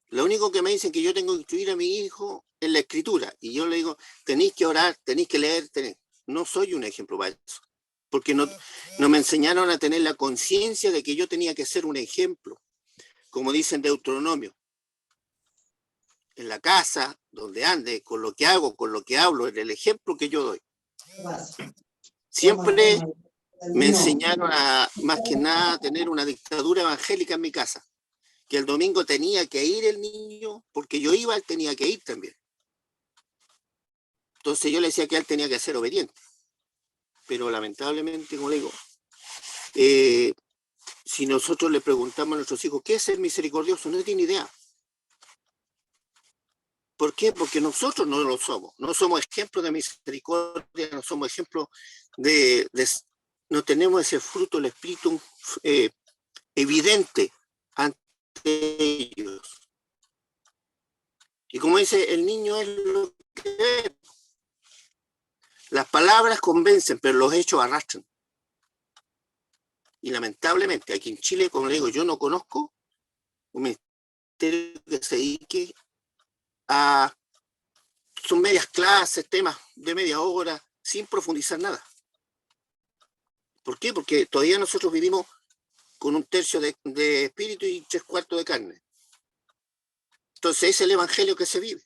Lo único que me dicen que yo tengo que instruir a mi hijo es la escritura. Y yo le digo, tenéis que orar, tenéis que leer. No soy un ejemplo para eso. Porque no me enseñaron a tener la conciencia de que yo tenía que ser un ejemplo. Como dice en Deuteronomio. En la casa, donde ande, con lo que hago, con lo que hablo, en el ejemplo que yo doy. Siempre me enseñaron a, más que nada, tener una dictadura evangélica en mi casa. Que el domingo tenía que ir el niño, porque yo iba, él tenía que ir también. Entonces yo le decía que él tenía que ser obediente. Pero lamentablemente, como le digo, si nosotros le preguntamos a nuestros hijos, ¿qué es ser misericordioso? No tiene idea. ¿Por qué? Porque nosotros no lo somos. No somos ejemplos de misericordia, no somos ejemplos no tenemos ese fruto del Espíritu evidente ante ellos. Y como dice, el niño es lo que ve. Las palabras convencen, pero los hechos arrastran. Y lamentablemente, aquí en Chile, como le digo, yo no conozco un ministerio que se dedique a... Son medias clases, temas de media hora, sin profundizar nada. ¿Por qué? Porque todavía nosotros vivimos con 1/3 de espíritu y 3/4 de carne. Entonces es el evangelio que se vive.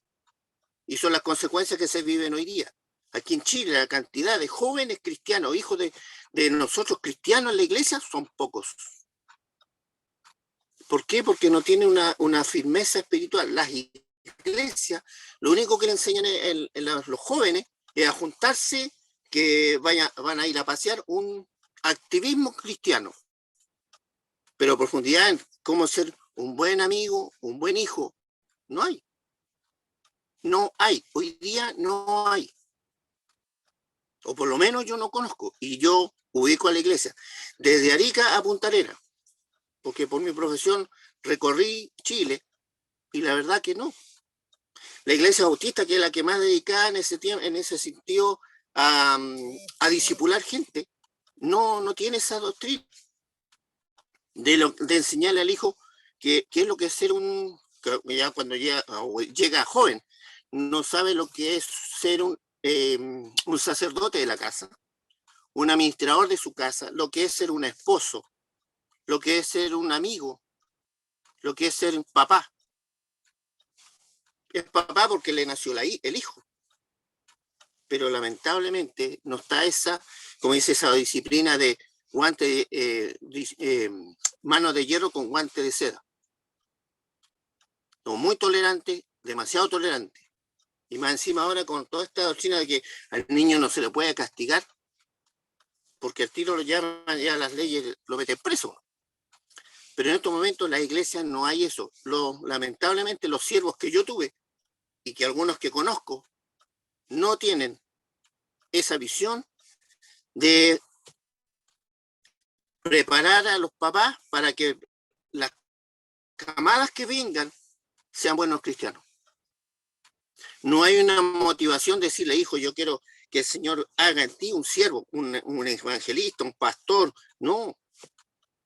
Y son las consecuencias que se viven hoy día. Aquí en Chile la cantidad de jóvenes cristianos, hijos de nosotros cristianos en la iglesia, son pocos. ¿Por qué? Porque no tienen una firmeza espiritual. Las iglesias, lo único que le enseñan a los jóvenes es a juntarse, que van a ir a pasear un activismo cristiano. Pero profundidad en cómo ser un buen amigo, un buen hijo, no hay. No hay. Hoy día no hay. O por lo menos yo no conozco. Y yo ubico a la iglesia desde Arica a Punta Arenas. Porque por mi profesión recorrí Chile Y la verdad que no. La Iglesia Bautista, que es la que más dedicada en ese tiempo, en ese sentido a discipular gente, no tiene esa doctrina de enseñarle al hijo qué es lo que es ser que ya cuando llega joven, no sabe lo que es ser un sacerdote de la casa, un administrador de su casa, lo que es ser un esposo, lo que es ser un amigo, lo que es ser un papá. Es papá porque le nació el hijo. Pero lamentablemente no está esa, como dice, esa disciplina de guante, mano de hierro con guante de seda. No, muy tolerante, demasiado tolerante. Y más encima ahora con toda esta doctrina de que al niño no se le puede castigar, porque al tiro lo llaman, ya las leyes lo meten preso. Pero en estos momentos en la iglesia no hay eso. Lamentablemente los siervos que yo tuve y que algunos que conozco no tienen esa visión de preparar a los papás para que las camadas que vengan sean buenos cristianos. No hay una motivación de decirle, hijo, yo quiero que el Señor haga en ti un siervo, un evangelista, un pastor. No. O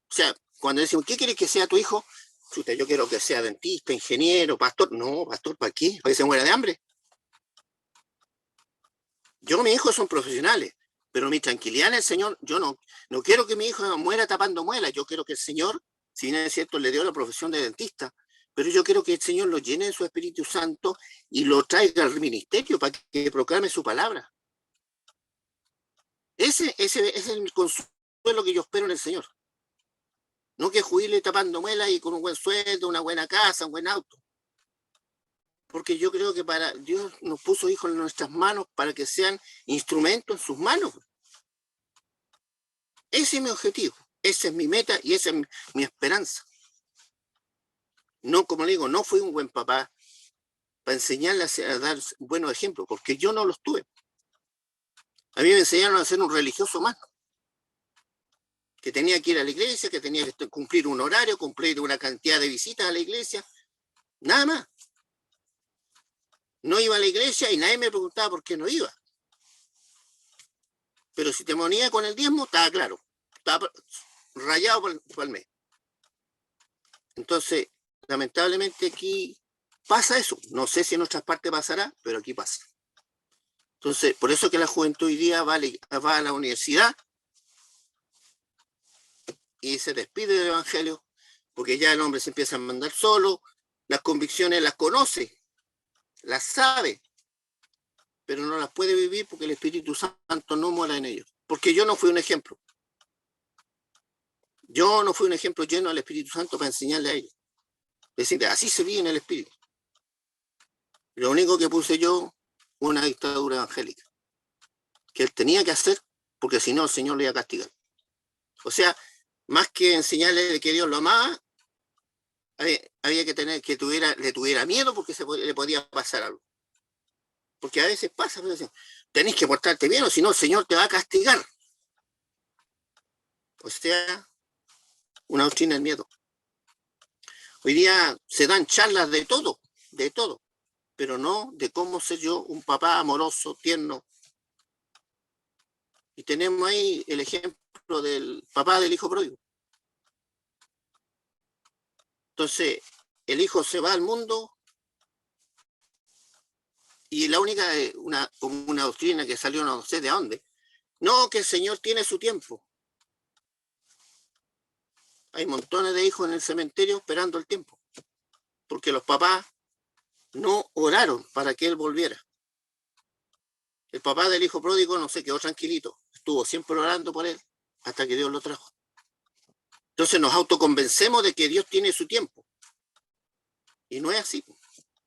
sea, cuando decimos, ¿qué quieres que sea tu hijo? Chuta, yo quiero que sea dentista, ingeniero, pastor. No, pastor, ¿para qué? ¿Para que se muera de hambre? Mis hijos son profesionales, pero mi tranquilidad en el Señor, yo no quiero que mi hijo muera tapando muelas. Yo quiero que el Señor, si bien es cierto, le dio la profesión de dentista, pero yo quiero que el Señor lo llene de su Espíritu Santo y lo traiga al ministerio para que proclame su palabra. Ese es el consuelo que yo espero en el Señor. No que jubile tapando muelas y con un buen sueldo, una buena casa, un buen auto. Porque yo creo que Dios nos puso hijos en nuestras manos para que sean instrumentos en sus manos. Ese es mi objetivo, esa es mi meta y esa es mi esperanza. No, como le digo, no fui un buen papá para enseñarle a dar buenos ejemplos, porque yo no los tuve. A mí me enseñaron a ser un religioso más, que tenía que ir a la iglesia, que tenía que cumplir un horario, cumplir una cantidad de visitas a la iglesia, nada más. No iba a la iglesia y nadie me preguntaba por qué no iba. Pero si te ponía con el diezmo, estaba claro, estaba rayado por el mes. Entonces, lamentablemente aquí pasa eso. No sé si en otras partes pasará, pero aquí pasa. Entonces, por eso que la juventud hoy día va a la universidad y se despide del evangelio, porque ya el hombre se empieza a mandar solo, las convicciones las conoce, las sabe, pero no las puede vivir porque el Espíritu Santo no mora en ellos. Porque yo no fui un ejemplo. Yo no fui un ejemplo lleno del Espíritu Santo para enseñarle a ellos. Es decir, así se vive en el Espíritu. Lo único que puse yo, una dictadura evangélica, que él tenía que hacer, porque si no el Señor le iba a castigar. O sea, más que enseñarle de que Dios lo amaba, había que tener que le tuviera miedo porque le podía pasar algo. Porque a veces pasa, tenés que portarte bien o si no el Señor te va a castigar. O sea, una doctrina del miedo. Hoy día se dan charlas de todo, pero no de cómo ser yo un papá amoroso, tierno. Y tenemos ahí el ejemplo del papá del hijo pródigo. Entonces, el hijo se va al mundo y la única, como una doctrina que salió no sé de dónde, no, que el Señor tiene su tiempo. Hay montones de hijos en el cementerio esperando el tiempo, porque los papás no oraron para que él volviera. El papá del hijo pródigo no se quedó tranquilito, estuvo siempre orando por él hasta que Dios lo trajo. Entonces nos autoconvencemos de que Dios tiene su tiempo. Y no es así,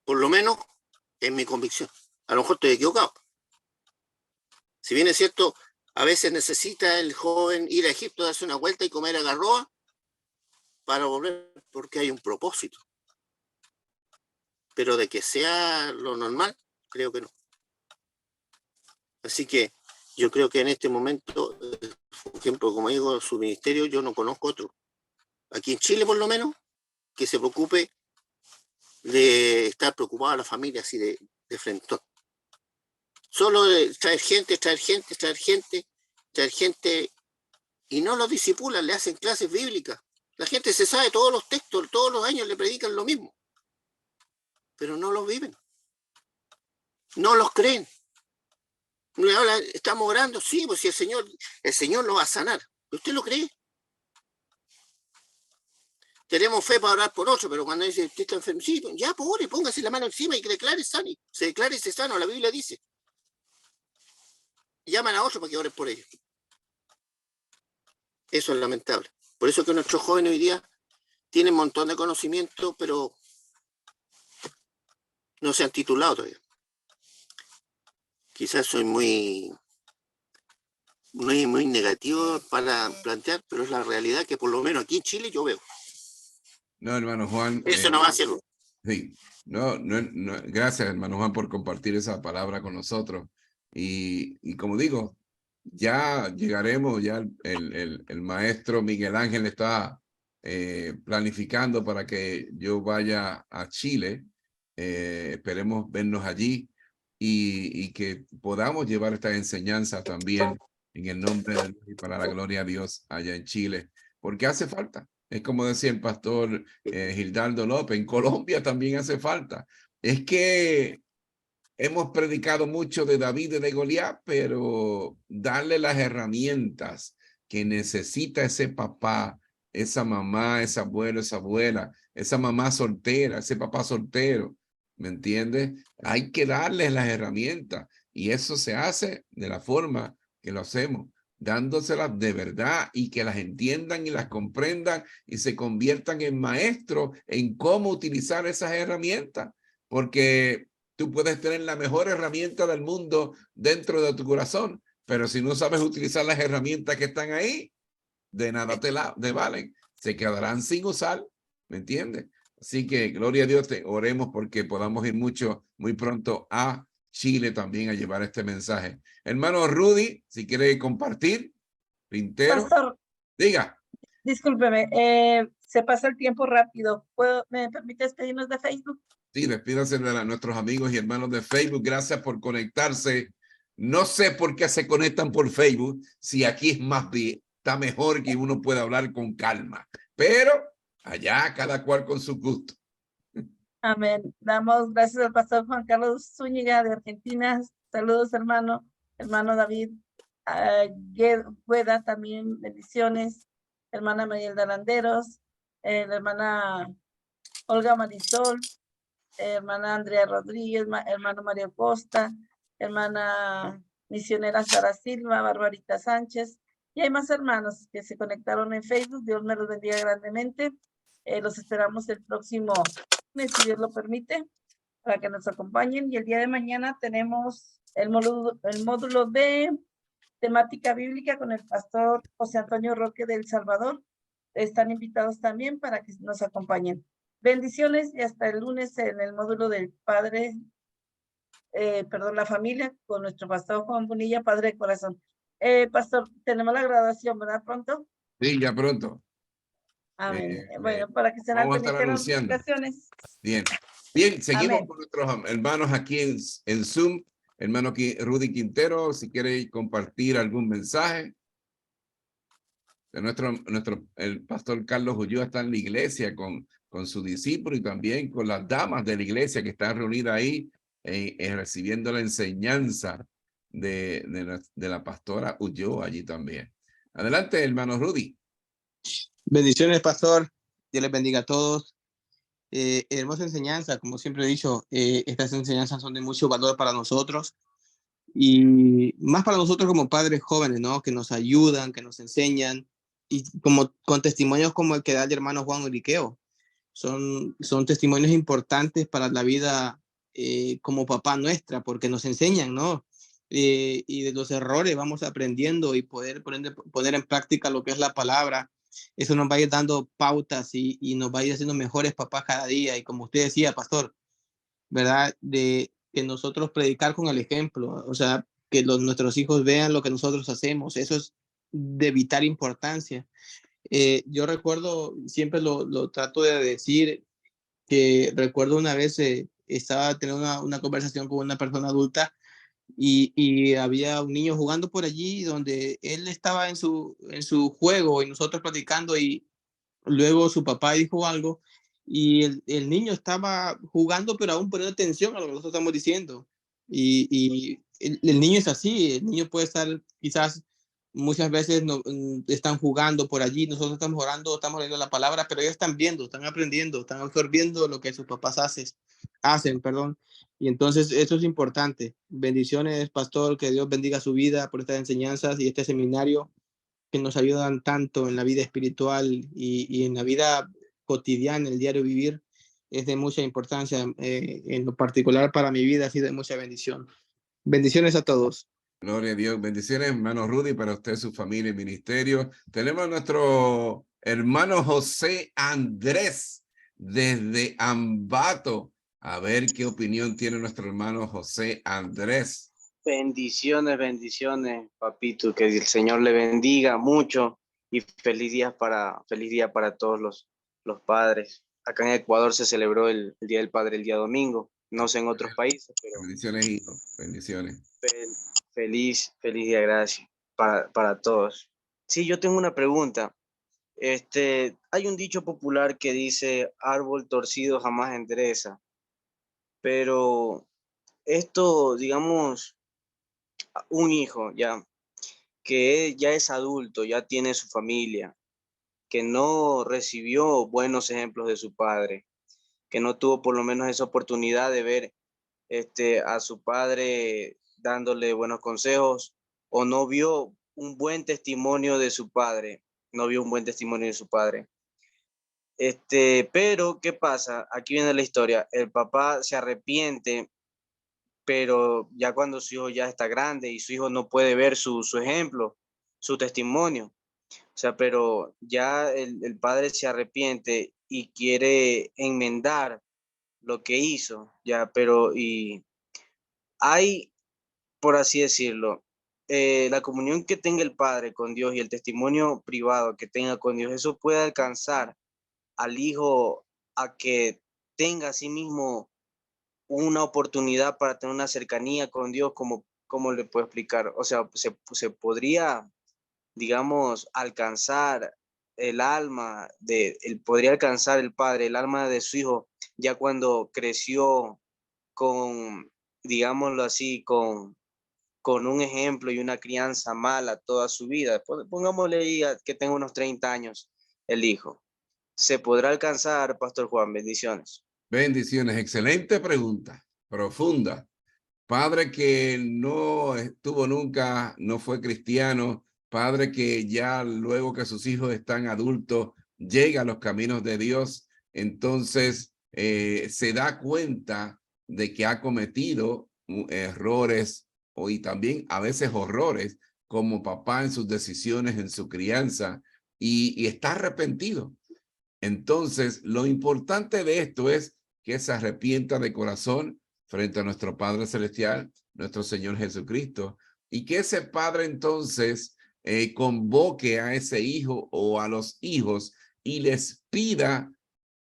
por lo menos en mi convicción. A lo mejor estoy equivocado. Si bien es cierto, a veces necesita el joven ir a Egipto, darse una vuelta y comer agarroa para volver, porque hay un propósito. Pero de que sea lo normal, creo que no. Así que yo creo que en este momento, por ejemplo, como digo, su ministerio, yo no conozco otro. Aquí en Chile, por lo menos, que se preocupe de estar preocupado a la familia así de frente. Solo de traer gente, y no los disipulan, le hacen clases bíblicas. La gente se sabe todos los textos, todos los años le predican lo mismo, pero no los viven, no los creen. Ahora estamos orando, sí, pues si el Señor lo va a sanar. ¿Usted lo cree? Tenemos fe para orar por otro, pero cuando dice usted está enfermo, sí, ya pobre, póngase la mano encima y que declare sano. Se declare ese sano, la Biblia dice. Llaman a otro para que oren por ellos. Eso es lamentable. Por eso que nuestros jóvenes hoy día tienen un montón de conocimiento, pero no se han titulado todavía. Quizás soy muy negativo para plantear, pero es la realidad que por lo menos aquí en Chile yo veo. No, hermano Juan. Eso no va a ser. Sí, no, gracias, hermano Juan, por compartir esa palabra con nosotros. Y como digo, ya llegaremos, ya el maestro Miguel Ángel está planificando para que yo vaya a Chile. Esperemos vernos allí y que podamos llevar esta enseñanza también en el nombre de Dios y para la gloria de Dios allá en Chile, porque hace falta. Es como decía el pastor Gildardo López, en Colombia también hace falta. Es que hemos predicado mucho de David y de Goliat, pero darle las herramientas que necesita ese papá, esa mamá, ese abuelo, esa abuela, esa mamá soltera, ese papá soltero, ¿me entiendes? Hay que darles las herramientas y eso se hace de la forma que lo hacemos, dándoselas de verdad y que las entiendan y las comprendan y se conviertan en maestros en cómo utilizar esas herramientas, porque tú puedes tener la mejor herramienta del mundo dentro de tu corazón, pero si no sabes utilizar las herramientas que están ahí, de nada te valen. Se quedarán sin usar, ¿me entiendes? Así que, gloria a Dios, oremos porque podamos ir muy pronto a Chile también a llevar este mensaje. Hermano Rudy, si quiere compartir, Pintero. Pastor, Diga. discúlpeme, se pasa el tiempo rápido. ¿Me permite despedirnos de Facebook? Sí, despídase de nuestros amigos y hermanos de Facebook. Gracias por conectarse. No sé por qué se conectan por Facebook, si aquí es más bien, está mejor que uno pueda hablar con calma. Pero allá cada cual con su gusto. Amén. Damos gracias al pastor Juan Carlos Zúñiga de Argentina. Saludos, hermano David. Gueda también, bendiciones. Hermana Marielda Landeros, la hermana Olga Marisol, hermana Andrea Rodríguez, hermano Mario Costa, hermana misionera Sara Silva, Barbarita Sánchez, y hay más hermanos que se conectaron en Facebook. Dios me los bendiga grandemente. Los esperamos el próximo lunes, si Dios lo permite, para que nos acompañen. Y el día de mañana tenemos el módulo de temática bíblica con el pastor José Antonio Roque de El Salvador. Están invitados también para que nos acompañen. Bendiciones y hasta el lunes en el módulo del la familia, con nuestro pastor Juan Bonilla, Padre de Corazón. Pastor, tenemos la graduación, ¿verdad? ¿Pronto? Sí, ya pronto. Amén. Bueno, para que se vamos a estar anunciando. Bien, seguimos Amén. con nuestros hermanos aquí en Zoom. Hermano Rudy Quintero, si quiere compartir algún mensaje. El pastor Carlos Ulloa está en la iglesia con su discípulo y también con las damas de la iglesia que están reunidas ahí recibiendo la enseñanza de la pastora Ulloa allí también. Adelante, hermano Rudy. Bendiciones, pastor. Dios les bendiga a todos. Hermosa enseñanza, como siempre he dicho, estas enseñanzas son de mucho valor para nosotros y más para nosotros como padres jóvenes, ¿no? Que nos ayudan, que nos enseñan, y con testimonios como el que da el hermano Juan Uriqueo. Son testimonios importantes para la vida como papá nuestra, porque nos enseñan, ¿no? Y de los errores vamos aprendiendo y poder poner en práctica lo que es la palabra. Eso nos va a ir dando pautas y nos va a ir haciendo mejores papás cada día. Y como usted decía, pastor, ¿verdad? De que nosotros predicar con el ejemplo, o sea, que nuestros hijos vean lo que nosotros hacemos. Eso es de vital importancia. Yo recuerdo, siempre lo trato de decir, que recuerdo una vez estaba teniendo una conversación con una persona adulta y había un niño jugando por allí donde él estaba en su juego y nosotros platicando y luego su papá dijo algo y el niño estaba jugando pero aún poniendo atención a lo que nosotros estamos diciendo. Y el niño es así, el niño puede estar quizás muchas veces no, están jugando por allí, nosotros estamos orando, estamos leyendo la palabra, pero ellos están viendo, están aprendiendo, están absorbiendo lo que sus papás hacen, perdón. Y entonces eso es importante. Bendiciones, pastor, que Dios bendiga su vida por estas enseñanzas y este seminario que nos ayudan tanto en la vida espiritual y en la vida cotidiana, el diario vivir. Es de mucha importancia. En lo particular para mi vida ha sido de mucha bendición. Bendiciones a todos. Gloria a Dios. Bendiciones, hermano Rudy, para usted, su familia y ministerio. Tenemos a nuestro hermano José Andrés desde Ambato. A ver qué opinión tiene nuestro hermano José Andrés. Bendiciones, bendiciones, papito. Que el Señor le bendiga mucho y feliz día para todos los padres. Acá en Ecuador se celebró el Día del Padre el día domingo. No sé en otros países, pero Bendiciones, hijo. Bendiciones. feliz día, gracias para todos. Sí, yo tengo una pregunta. Hay un dicho popular que dice, árbol torcido jamás endereza, pero esto, digamos, un hijo ya, que ya es adulto, ya tiene su familia, que no recibió buenos ejemplos de su padre, que no tuvo por lo menos esa oportunidad de ver a su padre dándole buenos consejos o no vio un buen testimonio de su padre, pero ¿qué pasa? Aquí viene la historia. El papá se arrepiente, pero ya cuando su hijo ya está grande y su hijo no puede ver su ejemplo, su testimonio. O sea, pero ya el padre se arrepiente y quiere enmendar lo que hizo, ya, pero y hay, por así decirlo, la comunión que tenga el padre con Dios y el testimonio privado que tenga con Dios, eso puede alcanzar al hijo a que tenga a sí mismo una oportunidad para tener una cercanía con Dios, como le puedo explicar. O sea, se podría, digamos, alcanzar podría alcanzar el padre, el alma de su hijo, ya cuando creció con, digámoslo así, con un ejemplo y una crianza mala toda su vida. Pongámosle ahí que tenga unos 30 años el hijo. ¿Se podrá alcanzar, Pastor Juan? Bendiciones. Bendiciones. Excelente pregunta. Profunda. Padre que no estuvo nunca, no fue cristiano, padre que ya luego que sus hijos están adultos, llega a los caminos de Dios, entonces se da cuenta de que ha cometido errores y también a veces horrores como papá en sus decisiones, en su crianza, y está arrepentido. Entonces, lo importante de esto es que se arrepienta de corazón frente a nuestro Padre Celestial, nuestro Señor Jesucristo, y que ese Padre entonces convoque a ese hijo o a los hijos y les pida,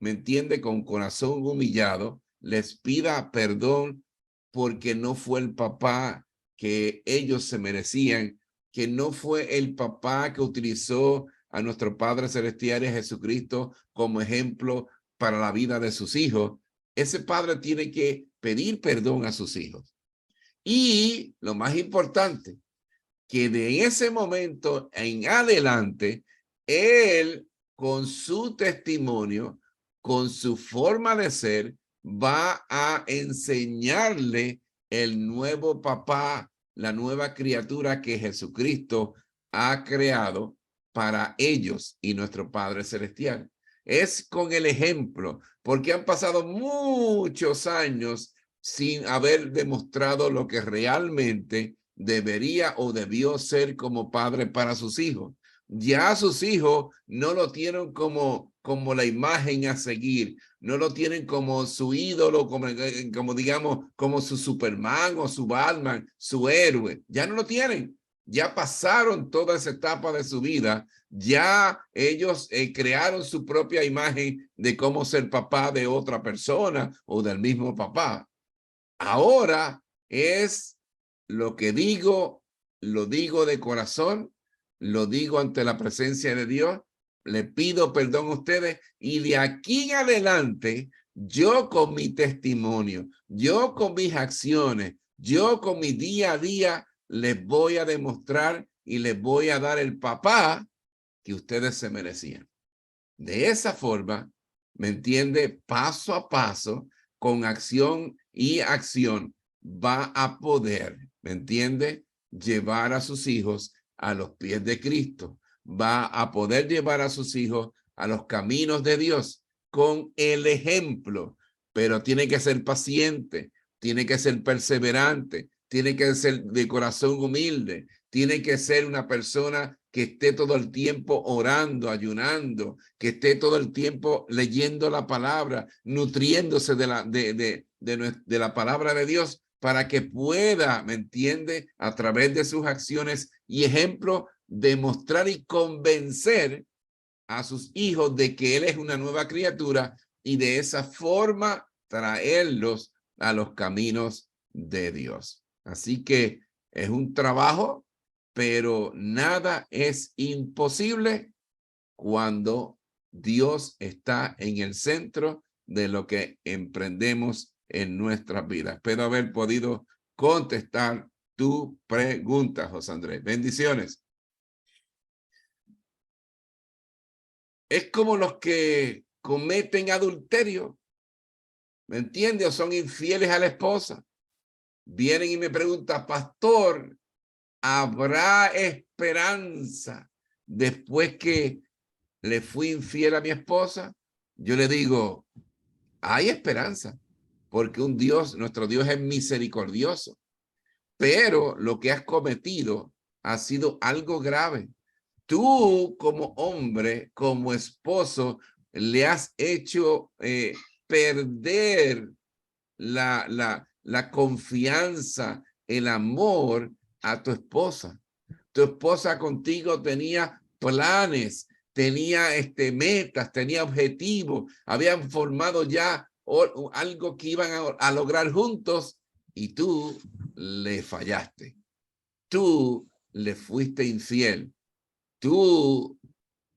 ¿me entiende? Con corazón humillado, les pida perdón porque no fue el papá que ellos se merecían, que no fue el papá que utilizó a nuestro Padre Celestial y Jesucristo como ejemplo para la vida de sus hijos. Ese padre tiene que pedir perdón a sus hijos. Y lo más importante, que de ese momento en adelante, él con su testimonio, con su forma de ser, va a enseñarle el nuevo papá, la nueva criatura que Jesucristo ha creado para ellos y nuestro Padre Celestial. Es con el ejemplo, porque han pasado muchos años sin haber demostrado lo que realmente debería o debió ser como padre para sus hijos. Ya sus hijos no lo tienen como la imagen a seguir, no lo tienen como su ídolo, como digamos, como su Superman o su Batman, su héroe. Ya no lo tienen. ya pasaron toda esa etapa de su vida, ya ellos crearon su propia imagen de cómo ser papá de otra persona o del mismo papá. Ahora es lo que digo, lo digo de corazón, lo digo ante la presencia de Dios, le pido perdón a ustedes y de aquí en adelante, yo con mi testimonio, yo con mis acciones, yo con mi día a día, les voy a demostrar y les voy a dar el papá que ustedes se merecían. De esa forma, ¿me entiende? Paso a paso, con acción y acción, va a poder, ¿me entiende? Llevar a sus hijos a los pies de Cristo. Va a poder llevar a sus hijos a los caminos de Dios con el ejemplo, pero tiene que ser paciente, tiene que ser perseverante, tiene que ser de corazón humilde, tiene que ser una persona que esté todo el tiempo orando, ayunando, que esté todo el tiempo leyendo la palabra, nutriéndose de la palabra de Dios para que pueda, ¿me entiende? A través de sus acciones y ejemplos, demostrar y convencer a sus hijos de que él es una nueva criatura y de esa forma traerlos a los caminos de Dios. Así que es un trabajo, pero nada es imposible cuando Dios está en el centro de lo que emprendemos en nuestras vidas. Espero haber podido contestar tu pregunta, José Andrés. Bendiciones. Es como los que cometen adulterio, ¿me entiendes? O son infieles a la esposa. Vienen y me preguntan, pastor, ¿habrá esperanza después que le fui infiel a mi esposa? Yo le digo, hay esperanza, porque nuestro Dios es misericordioso, pero lo que has cometido ha sido algo grave. Tú como hombre, como esposo, le has hecho perder la confianza, el amor a tu esposa. Tu esposa contigo tenía planes, tenía metas, tenía objetivos, habían formado ya algo que iban a lograr juntos y tú le fallaste. Tú le fuiste infiel. Tú,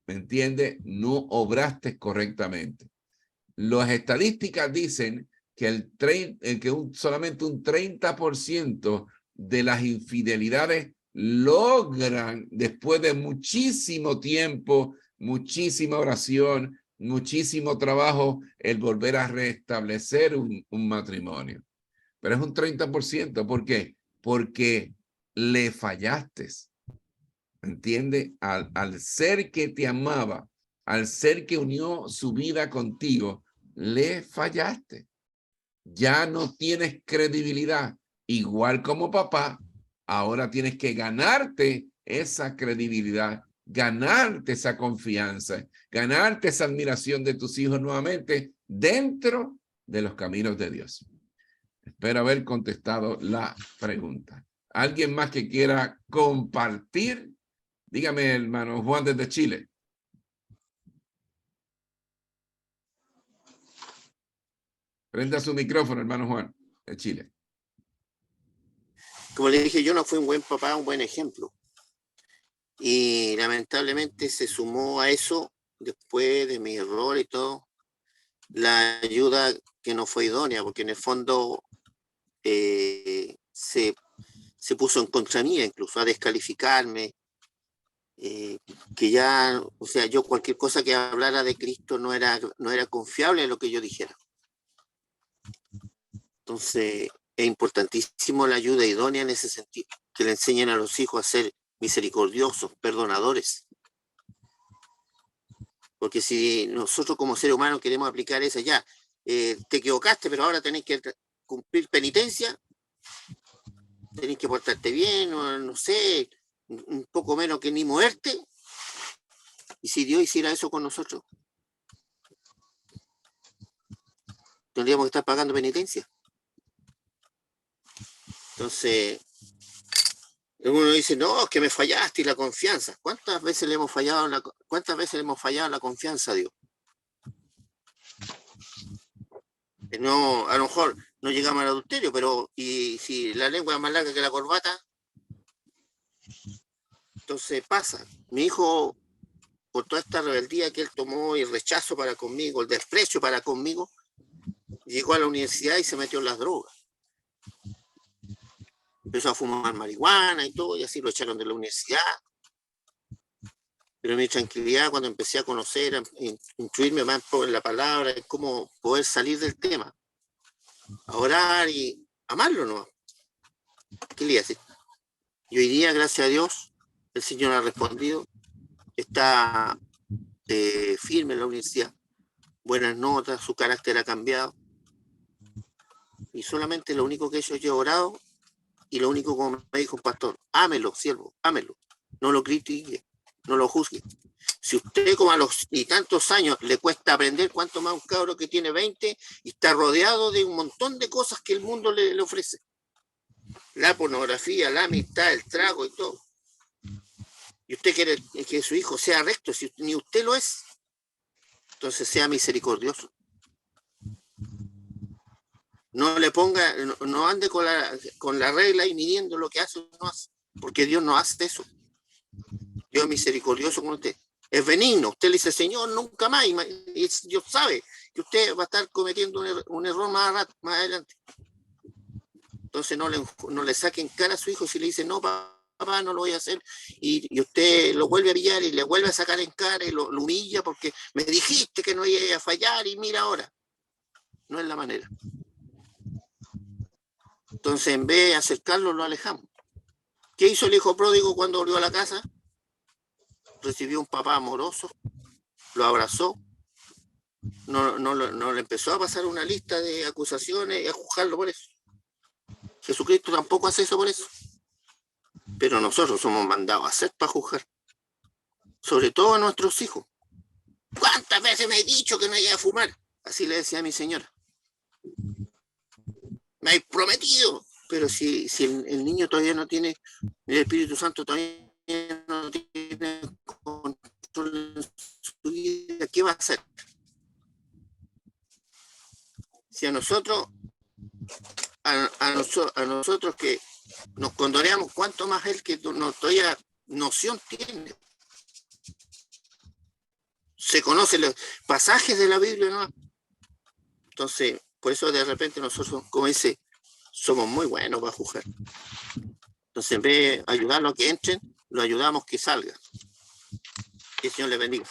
¿me entiendes? No obraste correctamente. Las estadísticas dicen que, solamente un 30% de las infidelidades logran, después de muchísimo tiempo, muchísima oración, muchísimo trabajo, el volver a restablecer un matrimonio. Pero es un 30%. ¿Por qué? Porque le fallaste. ¿Entiende? Al ser que te amaba, al ser que unió su vida contigo, le fallaste. Ya no tienes credibilidad. Igual como papá, ahora tienes que ganarte esa credibilidad, ganarte esa confianza, ganarte esa admiración de tus hijos nuevamente dentro de los caminos de Dios. Espero haber contestado la pregunta. ¿Alguien más que quiera compartir? Dígame, hermano Juan desde Chile. Prenda su micrófono, hermano Juan, de Chile. Como le dije, yo no fui un buen papá, un buen ejemplo. Y lamentablemente se sumó a eso, después de mi error y todo, la ayuda que no fue idónea, porque en el fondo se puso en contra mía, incluso a descalificarme, que ya, o sea, yo cualquier cosa que hablara de Cristo no era confiable en lo que yo dijera. Entonces, es importantísimo la ayuda idónea en ese sentido, que le enseñen a los hijos a ser misericordiosos, perdonadores. Porque si nosotros como seres humanos queremos aplicar esa ya, te equivocaste, pero ahora tenés que cumplir penitencia, tenés que portarte bien, o no sé, un poco menos que ni muerte. Y si Dios hiciera eso con nosotros, tendríamos que estar pagando penitencia. Entonces, Uno dice, no, es que me fallaste y la confianza. ¿Cuántas veces le hemos fallado la confianza a Dios? No, a lo mejor no llegamos al adulterio, pero y si la lengua es más larga que la corbata, entonces pasa. Mi hijo, por toda esta rebeldía que él tomó, y el rechazo para conmigo, el desprecio para conmigo, llegó a la universidad y se metió en las drogas. Empezó a fumar marihuana y todo, y así lo echaron de la universidad. Pero mi tranquilidad, cuando empecé a conocer, a instruirme más en la palabra, en cómo poder salir del tema, a orar y amarlo, ¿no? ¿Qué le hace? Y hoy día, gracias a Dios, el Señor ha respondido, está firme en la universidad, buenas notas, su carácter ha cambiado. Y solamente lo único que yo he orado, y lo único como me dijo un pastor, ámelo, siervo, ámelo, no lo critique, no lo juzgue. Si usted como a los y tantos años le cuesta aprender, cuánto más un cabro que tiene 20 y está rodeado de un montón de cosas que el mundo le ofrece. La pornografía, la amistad, el trago y todo. Y usted quiere que su hijo sea recto, si ni usted lo es, entonces sea misericordioso. No le ponga, no ande con la regla y midiendo lo que hace o no hace, porque Dios no hace eso. Dios es misericordioso con usted. Es benigno. Usted le dice, Señor, nunca más. Y Dios sabe que usted va a estar cometiendo un error más adelante. Entonces no le saquen cara a su hijo si le dice, no, papá, no lo voy a hacer. Y usted lo vuelve a pillar y le vuelve a sacar en cara y lo humilla porque me dijiste que no iba a fallar y mira ahora. No es la manera. Entonces, en vez de acercarlo, lo alejamos. ¿Qué hizo el hijo pródigo cuando volvió a la casa? Recibió un papá amoroso, lo abrazó, no le empezó a pasar una lista de acusaciones y a juzgarlo por eso. Jesucristo tampoco hace eso por eso. Pero nosotros somos mandados a hacer para juzgar. Sobre todo a nuestros hijos. ¿Cuántas veces me he dicho que no iba a fumar? Así le decía a mi señora. Me habéis prometido. Pero si el niño todavía no tiene, el Espíritu Santo todavía no tiene control en su vida, ¿qué va a hacer? Si a nosotros que nos condoreamos, cuánto más él que todavía noción tiene. Se conocen los pasajes de la Biblia, ¿no? Entonces, por eso de repente nosotros, como dice, somos muy buenos para juzgar. Entonces, en vez de ayudarlo a que entren, lo ayudamos que salga. Que el Señor les bendiga.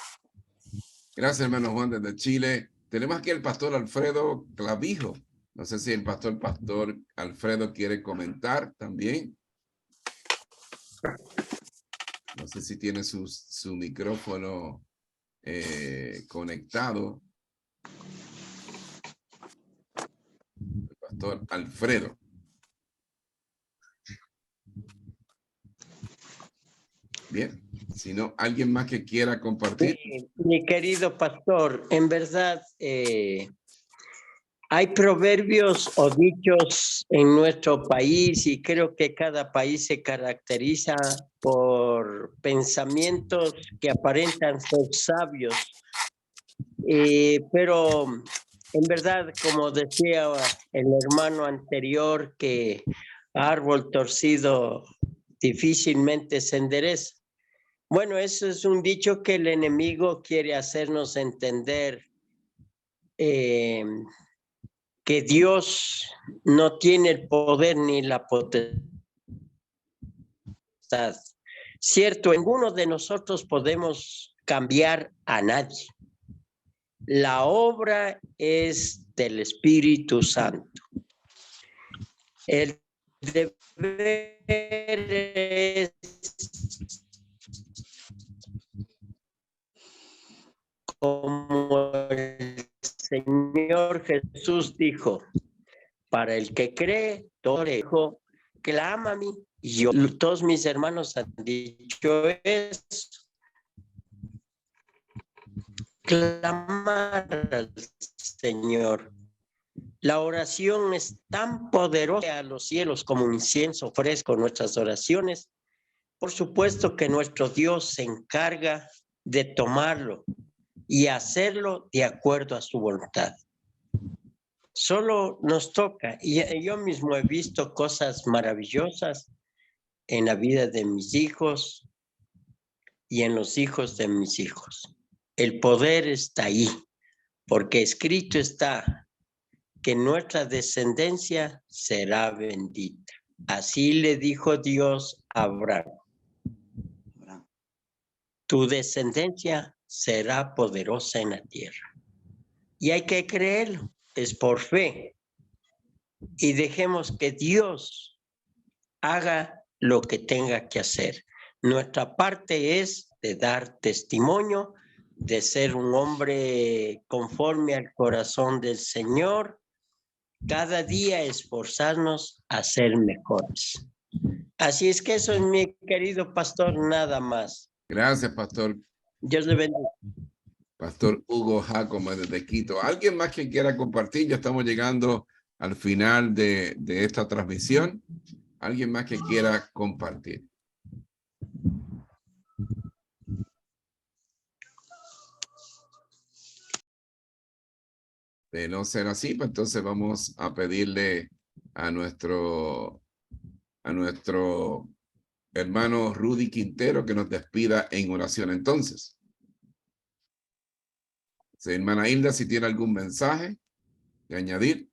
Gracias, hermano Juan, desde Chile. Tenemos aquí al pastor Alfredo Clavijo. No sé si el pastor Alfredo quiere comentar también. No sé si tiene su micrófono conectado. El pastor Alfredo. Bien, si no, alguien más que quiera compartir. Mi querido pastor, en verdad hay proverbios o dichos en nuestro país y creo que cada país se caracteriza por pensamientos que aparentan ser sabios, pero en verdad, como decía el hermano anterior, que árbol torcido difícilmente se endereza. Bueno, eso es un dicho que el enemigo quiere hacernos entender que Dios no tiene el poder ni la potestad. Cierto, ninguno de nosotros podemos cambiar a nadie. La obra es del Espíritu Santo. El deber es como el Señor Jesús dijo, para el que cree, todo dijo, clama a mí. Y yo, todos mis hermanos han dicho eso. Clamar al Señor. La oración es tan poderosa a los cielos como un incienso fresco. Nuestras oraciones Por supuesto que nuestro Dios se encarga de tomarlo y hacerlo de acuerdo a su voluntad. Solo nos toca, y yo mismo he visto cosas maravillosas en la vida de mis hijos y en los hijos de mis hijos. El poder está ahí, porque escrito está que nuestra descendencia será bendita. Así le dijo Dios a Abraham. Tu descendencia será poderosa en la tierra. Y hay que creerlo, es por fe. Y dejemos que Dios haga lo que tenga que hacer. Nuestra parte es de dar testimonio, de ser un hombre conforme al corazón del Señor, cada día esforzarnos a ser mejores. Así es que eso es, mi querido pastor, nada más. Gracias, pastor. Dios le bendiga. Pastor Hugo Jacome desde Quito. ¿Alguien más que quiera compartir? Ya estamos llegando al final de esta transmisión. ¿Alguien más que quiera compartir? De no ser así, pues entonces vamos a pedirle a nuestro hermano Rudy Quintero que nos despida en oración entonces. Sí, hermana Hilda, si tiene algún mensaje que añadir.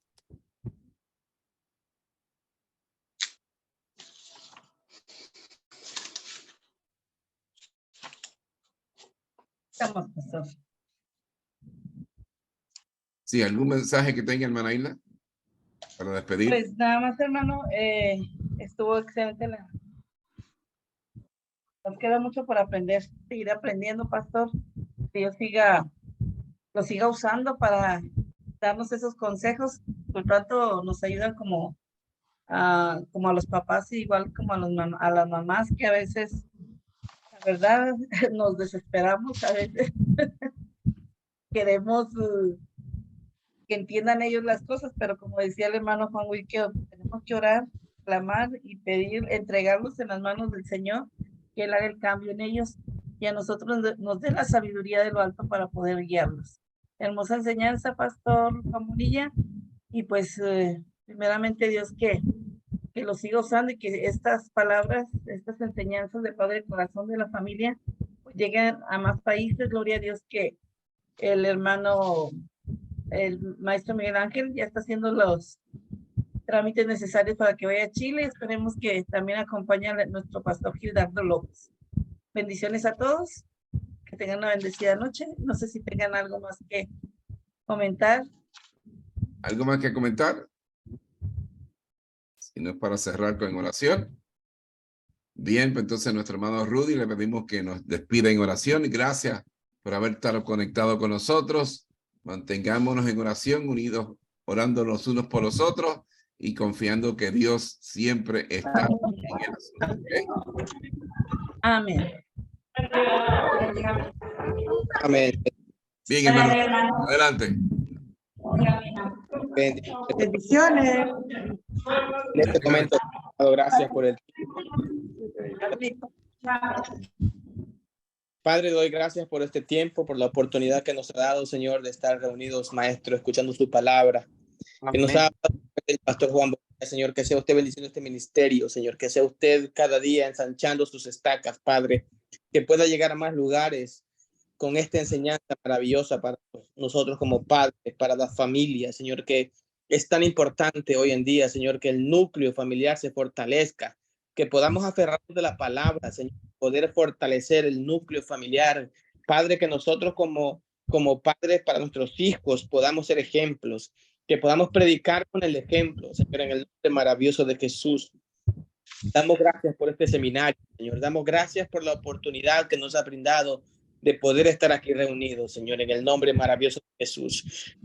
Estamos, pastor. Sí, ¿Algún mensaje que tenga, hermana Hilda, para despedir? Pues nada más, hermano, estuvo excelente. Nos queda mucho por aprender, seguir aprendiendo, pastor. Que Dios lo siga usando para darnos esos consejos. Por tanto, nos ayudan como a los papás, igual como a las mamás, que a veces, la verdad, nos desesperamos, a veces queremos que entiendan ellos las cosas, pero como decía el hermano Juan Wilke, tenemos que orar, clamar y pedir, entregarlos en las manos del Señor, que Él haga el cambio en ellos y a nosotros nos dé la sabiduría de lo alto para poder guiarlos. Hermosa enseñanza, pastor Camunilla, y pues primeramente Dios que lo siga usando y que estas palabras, estas enseñanzas de Padre Corazón de la familia pues lleguen a más países. Gloria a Dios que el maestro Miguel Ángel ya está haciendo los trámites necesarios para que vaya a Chile. Esperemos que también acompañe a nuestro pastor Gildardo López. Bendiciones a todos, que tengan una bendecida noche. No sé si tengan algo más que comentar. ¿Algo más que comentar? Si no es para cerrar con oración. Bien, pues entonces nuestro hermano Rudy le pedimos que nos despida en oración. Y gracias por haber estado conectado con nosotros. Mantengámonos en oración, unidos, orando los unos por los otros y confiando que Dios siempre está en el asunto. ¿Okay? Amén. Amén. Bien, hermano. Adelante. Bendiciones. En este momento, gracias por el Padre, doy gracias por este tiempo, por la oportunidad que nos ha dado, Señor, de estar reunidos, Maestro, escuchando su palabra. Amén. Que nos ha dado el pastor Juan Bonilla, Señor, que sea usted bendiciendo este ministerio, Señor, que sea usted cada día ensanchando sus estacas, Padre, que pueda llegar a más lugares con esta enseñanza maravillosa para nosotros como padres, para las familias, Señor, que es tan importante hoy en día, Señor, que el núcleo familiar se fortalezca, que podamos aferrarnos de la palabra, Señor, poder fortalecer el núcleo familiar. Padre, que nosotros como padres para nuestros hijos podamos ser ejemplos, que podamos predicar con el ejemplo, Señor, en el nombre maravilloso de Jesús. Damos gracias por este seminario, Señor. Damos gracias por la oportunidad que nos ha brindado de poder estar aquí reunidos, Señor, en el nombre maravilloso de Jesús.